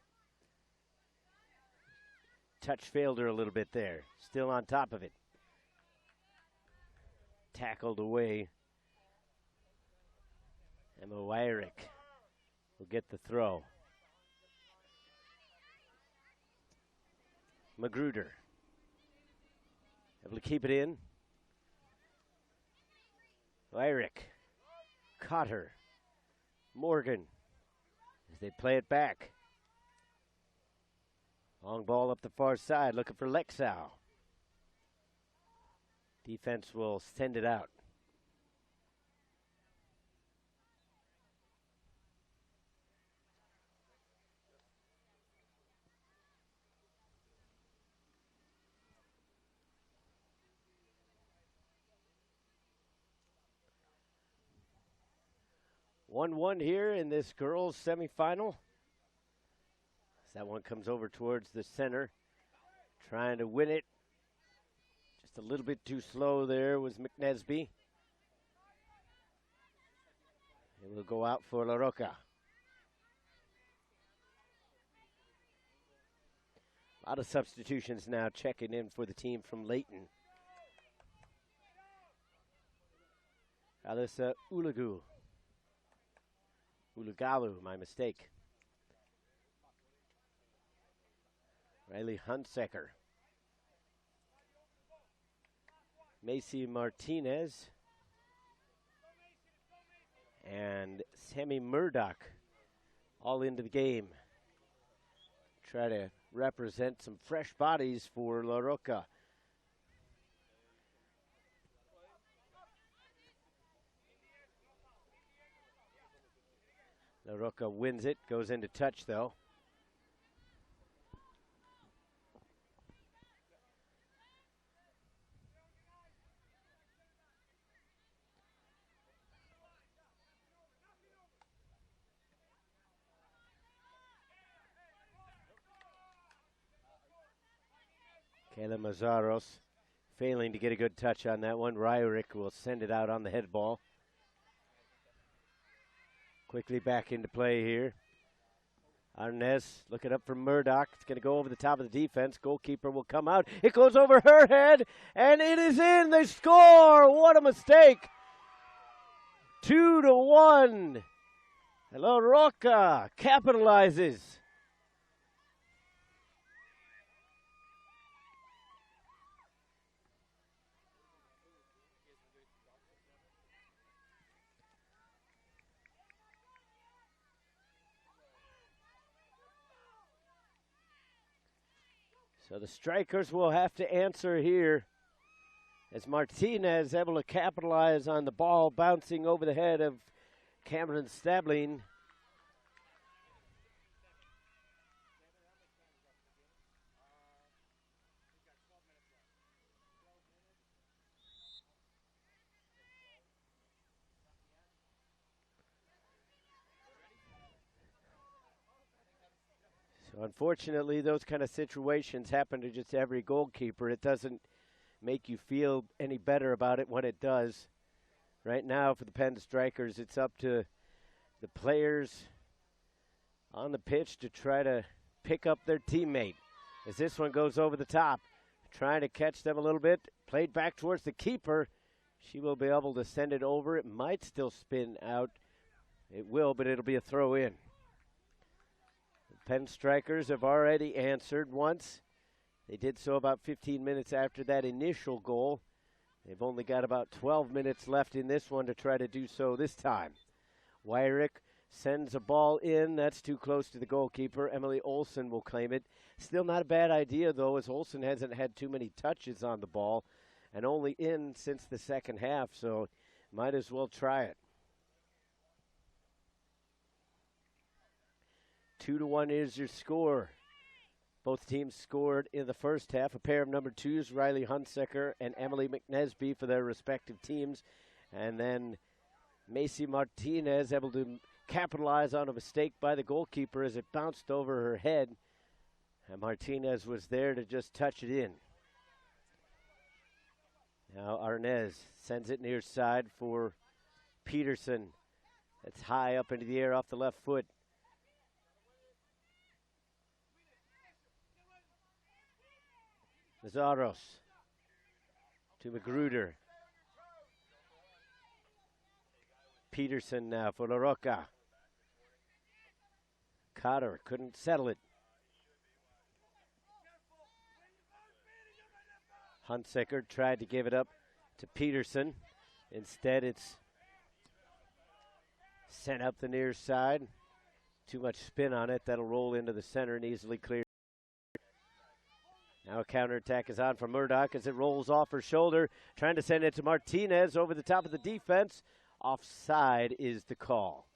Touch failed her a little bit there. Still on top of it. Tackled away. Emma Wyrick will get the throw. Magruder able to keep it in. Wyrick caught her. Morgan as they play it back. Long ball up the far side, looking for Lexau. Defense will send it out. One here in this girls' semifinal. That one comes over towards the center, trying to win it. Just a little bit too slow there was McNesby. It will go out for La Roca. A lot of substitutions now checking in for the team from Layton. Alyssa Ulagalu, my mistake. Riley Hunsaker. Macy Martinez. And Sammy Murdoch all into the game. Try to represent some fresh bodies for La Roca. La Roca wins it, goes into touch though. Kayla Mazzaros failing to get a good touch on that one. Ryrick will send it out on the head ball. Quickly back into play here. Arnez looking up for Murdoch. It's going to go over the top of the defense. Goalkeeper will come out. It goes over her head, and it is in. They score. What a mistake. 2-1. La Roca capitalizes. So the strikers will have to answer here as Martinez able to capitalize on the ball bouncing over the head of Cameron Stabling. So unfortunately, those kind of situations happen to just every goalkeeper. It doesn't make you feel any better about it when it does. Right now for the Penn Strikers, it's up to the players on the pitch to try to pick up their teammate. As this one goes over the top, trying to catch them a little bit, played back towards the keeper. She will be able to send it over. It might still spin out. It will, but it'll be a throw in. Penn Strikers have already answered once. They did so about 15 minutes after that initial goal. They've only got about 12 minutes left in this one to try to do so this time. Wyrick sends a ball in. That's too close to the goalkeeper. Emily Olson will claim it. Still not a bad idea, though, as Olson hasn't had too many touches on the ball and only in since the second half, so might as well try it. 2-1 is your score. Both teams scored in the first half. A pair of number 2s, Riley Hunsaker and Emily McNesby for their respective teams. And then Macy Martinez able to capitalize on a mistake by the goalkeeper as it bounced over her head. And Martinez was there to just touch it in. Now Arnez sends it near side for Peterson. That's high up into the air off the left foot. Nazaros to Magruder. Peterson now for La Roca. Cotter couldn't settle it. Hunsaker tried to give it up to Peterson. Instead, it's sent up the near side. Too much spin on it. That'll roll into the center and easily clear. Now a counterattack is on for Murdoch as it rolls off her shoulder. Trying to send it to Martinez over the top of the defense. Offside is the call.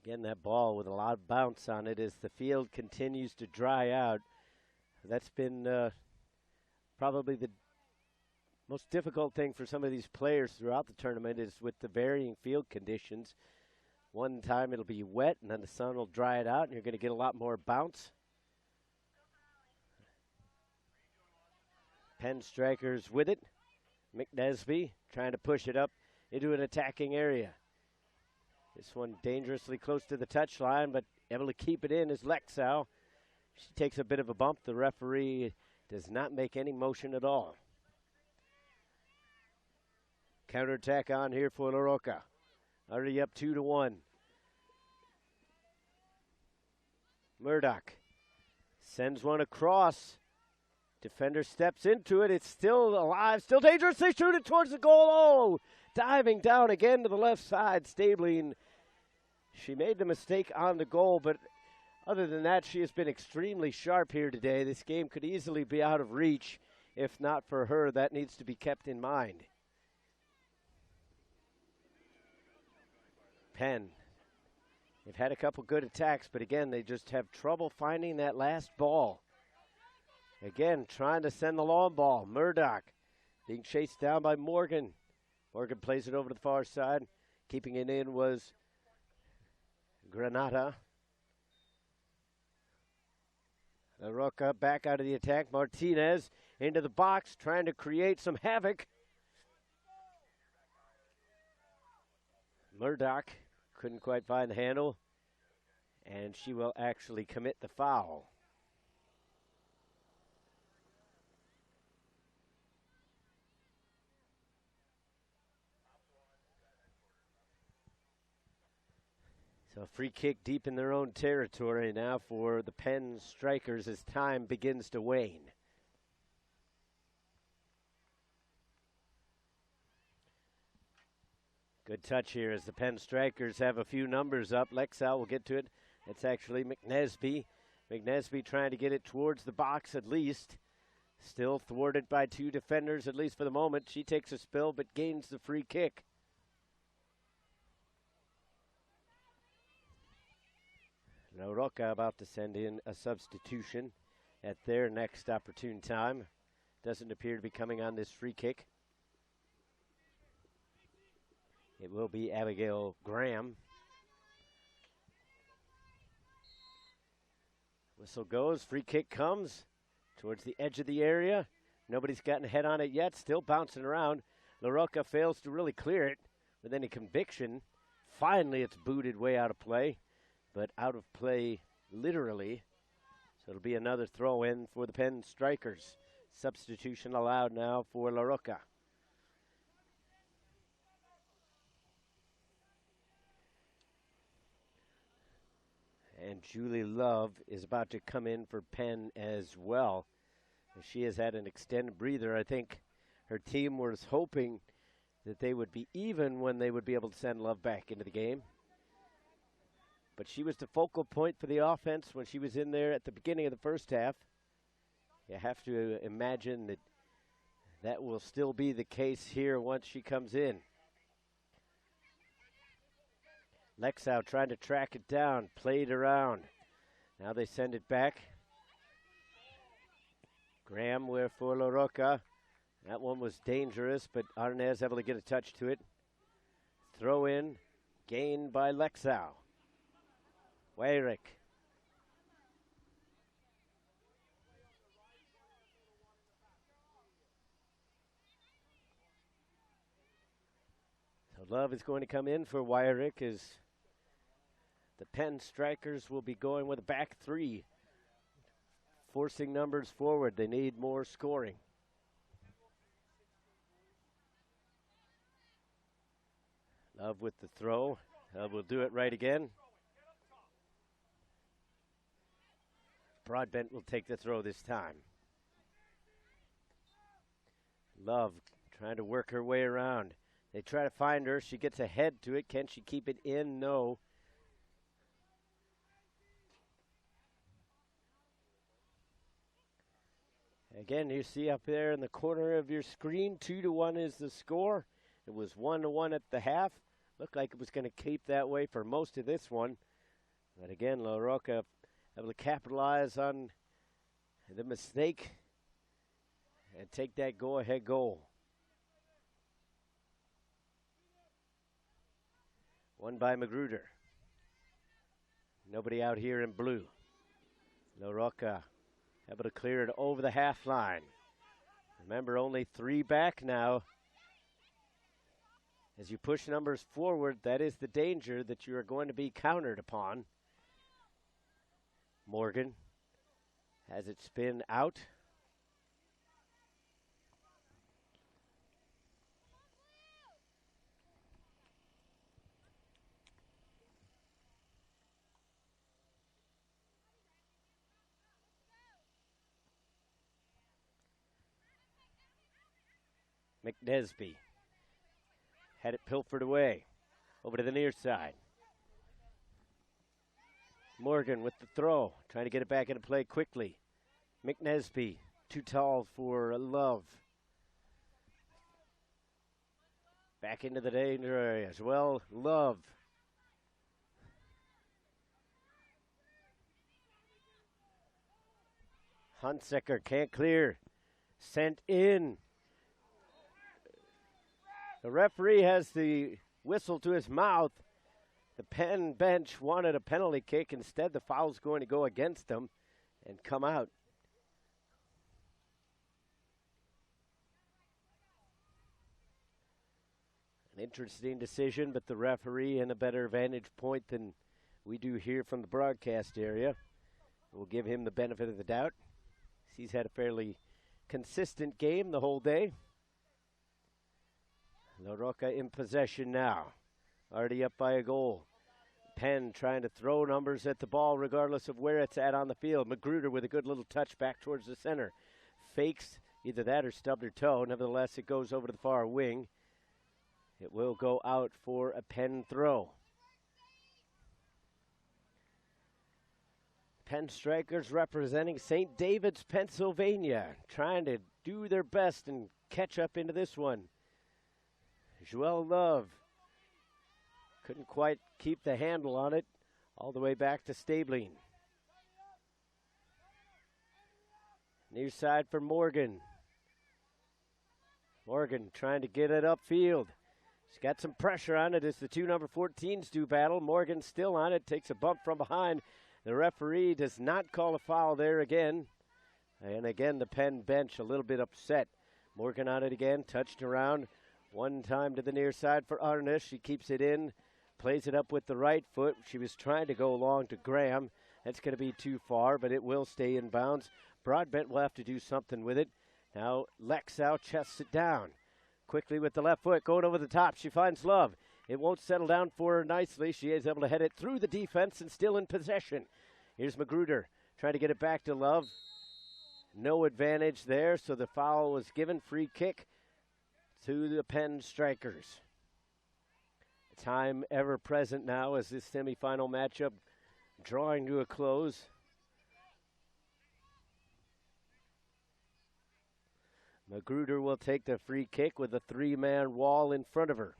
Again, that ball with a lot of bounce on it as the field continues to dry out. That's been probably the most difficult thing for some of these players throughout the tournament is with the varying field conditions. One time it'll be wet and then the sun will dry it out and you're going to get a lot more bounce. Penn strikers with it. McNesby trying to push it up into an attacking area. This one dangerously close to the touchline, but able to keep it in is Lexau. She takes a bit of a bump. The referee does not make any motion at all. Counterattack on here for La Roca. Already up 2-1. Murdoch sends one across. Defender steps into it. It's still alive, still dangerous. They shoot it towards the goal. Oh, diving down again to the left side. Stabling, she made the mistake on the goal, but other than that, she has been extremely sharp here today. This game could easily be out of reach. If not for her, that needs to be kept in mind. Penn. They've had a couple good attacks, but again, they just have trouble finding that last ball. Again, trying to send the long ball. Murdoch being chased down by Morgan. Morgan plays it over to the far side. Keeping it in was Granata. La Roca back out of the attack. Martinez into the box, trying to create some havoc. Murdoch couldn't quite find the handle, and she will actually commit the foul. So a free kick deep in their own territory now for the Penn Strikers as time begins to wane. Good touch here as the Penn Strikers have a few numbers up. Lexau will get to it. It's actually McNesby. McNesby trying to get it towards the box at least. Still thwarted by two defenders, at least for the moment. She takes a spill but gains the free kick. La Roca about to send in a substitution at their next opportune time. Doesn't appear to be coming on this free kick. It will be Abigail Graham. Whistle goes, free kick comes towards the edge of the area. Nobody's gotten a head on it yet, still bouncing around. La Roca fails to really clear it with any conviction. Finally, it's booted way out of play, but out of play literally. So it'll be another throw in for the Penn Strikers. Substitution allowed now for La Roca. And Julie Love is about to come in for Penn as well. She has had an extended breather. I think her team was hoping that they would be even when they would be able to send Love back into the game. But she was the focal point for the offense when she was in there at the beginning of the first half. You have to imagine that that will still be the case here once she comes in. Lexau trying to track it down, played around. Now they send it back. Graham for La Roca. That one was dangerous, but Arnaz able to get a touch to it. Throw in, gained by Lexau. Wyrick. So Love is going to come in for Wyrick as the Penn Strikers will be going with a back three, forcing numbers forward. They need more scoring. Love with the throw. Love will do it right again. Broadbent will take the throw this time. Love trying to work her way around. They try to find her. She gets ahead to it. Can she keep it in? No. Again, you see up there in the corner of your screen, 2-1 is the score. It was 1-1 at the half. Looked like it was going to keep that way for most of this one. But again, La Roca able to capitalize on the mistake and take that go-ahead goal. Won by Magruder. Nobody out here in blue. La Roca able to clear it over the half line. Remember, only 3 back now. As you push numbers forward, that is the danger that you are going to be countered upon. Morgan has it spin out. McNesby had it pilfered away over to the near side. Morgan with the throw, trying to get it back into play quickly. McNesby, too tall for Love. Back into the danger area as well. Love. Hunsaker can't clear. Sent in. The referee has the whistle to his mouth. The Penn bench wanted a penalty kick. Instead, the foul's going to go against them and come out. An interesting decision, but the referee in a better vantage point than we do here from the broadcast area. We'll give him the benefit of the doubt. He's had a fairly consistent game the whole day. La Roca in possession now. Already up by a goal. Penn trying to throw numbers at the ball regardless of where it's at on the field. Magruder with a good little touch back towards the center. Fakes either that or stubbed her toe. Nevertheless, it goes over to the far wing. It will go out for a Penn throw. Penn Strikers representing St. David's, Pennsylvania, trying to do their best and catch up into this one. Joelle Love couldn't quite keep the handle on it all the way back to Stabling. Near side for Morgan. Morgan trying to get it upfield. She's got some pressure on it as the two number 14s do battle. Morgan still on it, takes a bump from behind. The referee does not call a foul there again. And again, the Penn bench a little bit upset. Morgan on it again, touched around. One time to the near side for Arnish. She keeps it in, plays it up with the right foot. She was trying to go long to Graham. That's going to be too far, but it will stay in bounds. Broadbent will have to do something with it. Now Lexau chests it down. Quickly with the left foot, going over the top. She finds Love. It won't settle down for her nicely. She is able to head it through the defense and still in possession. Here's Magruder trying to get it back to Love. No advantage there, so the foul was given. Free kick to the Penn Strikers. Time ever present now as this semifinal matchup drawing to a close. Magruder will take the free kick with a three-man wall in front of her.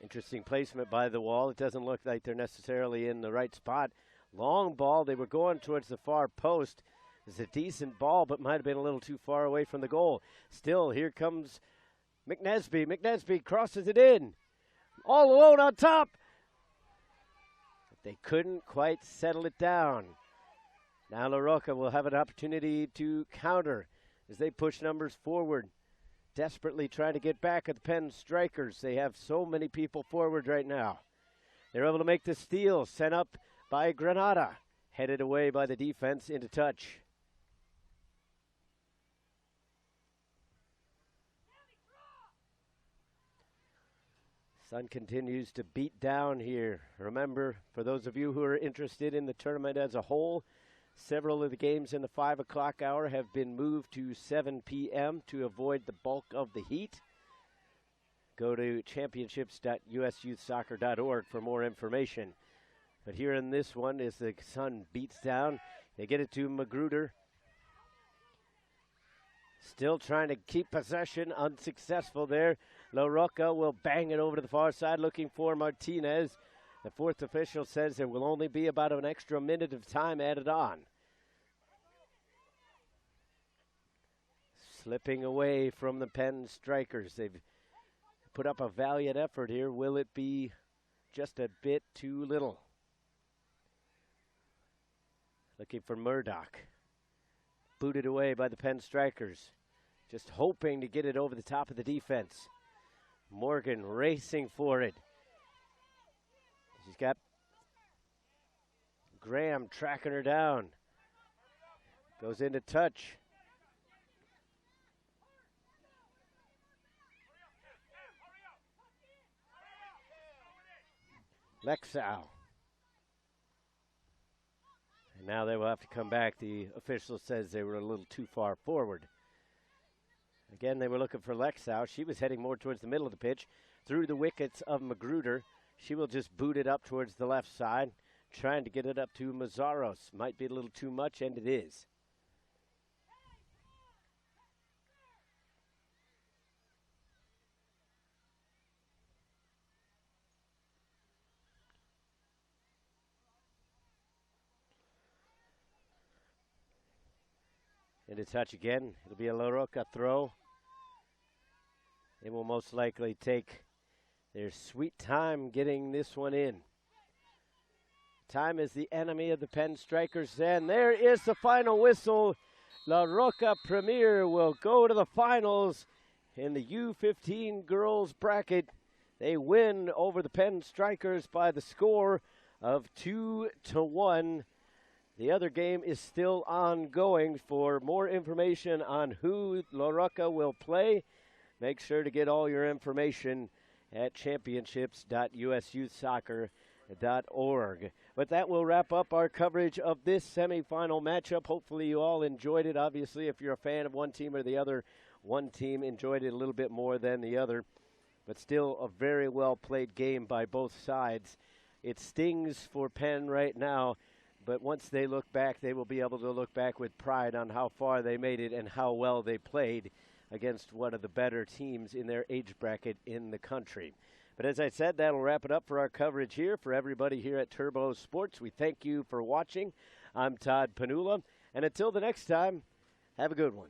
Interesting placement by the wall. It doesn't look like they're necessarily in the right spot. Long ball. They were going towards the far post. It's a decent ball, but might have been a little too far away from the goal. Still, here comes McNesby. McNesby crosses it in. All alone on top. But they couldn't quite settle it down. Now La Roca will have an opportunity to counter as they push numbers forward. Desperately trying to get back at the Penn Strikers. They have so many people forward right now. They're able to make the steal, sent up by Granada. Headed away by the defense into touch. Sun continues to beat down here. Remember, for those of you who are interested in the tournament as a whole, several of the games in the 5 o'clock hour have been moved to 7 p.m. to avoid the bulk of the heat. Go to championships.usyouthsoccer.org for more information. But here in this one, as the Sun beats down, they get it to Magruder. Still trying to keep possession, unsuccessful there. La Roca will bang it over to the far side looking for Martinez. The fourth official says there will only be about an extra minute of time added on. Slipping away from the Penn Strikers. They've put up a valiant effort here. Will it be just a bit too little? Looking for Murdoch. Booted away by the Penn Strikers. Just hoping to get it over the top of the defense. Morgan racing for it. She's got Graham tracking her down. Goes into touch. Lexau. And now they will have to come back. The official says they were a little too far forward. Again, they were looking for Lexau. She was heading more towards the middle of the pitch. Through the wickets of Magruder. She will just boot it up towards the left side. Trying to get it up to Mazzaros. Might be a little too much, and it is. Into touch again. It'll be a La Roca throw. They will most likely take their sweet time getting this one in. Time is the enemy of the Penn Strikers, and there is the final whistle. La Roca Premier will go to the finals in the U15 girls bracket. They win over the Penn Strikers by the score of 2-1. The other game is still ongoing. For more information on who La Roca will play, make sure to get all your information at championships.usyouthsoccer.org. But that will wrap up our coverage of this semifinal matchup. Hopefully you all enjoyed it. Obviously, if you're a fan of one team or the other, one team enjoyed it a little bit more than the other. But still a very well-played game by both sides. It stings for Penn right now, but once they look back, they will be able to look back with pride on how far they made it and how well they played against one of the better teams in their age bracket in the country. But as I said, that'll wrap it up for our coverage here. For everybody here at Turbo Sports, we thank you for watching. I'm Todd Panula, and until the next time, have a good one.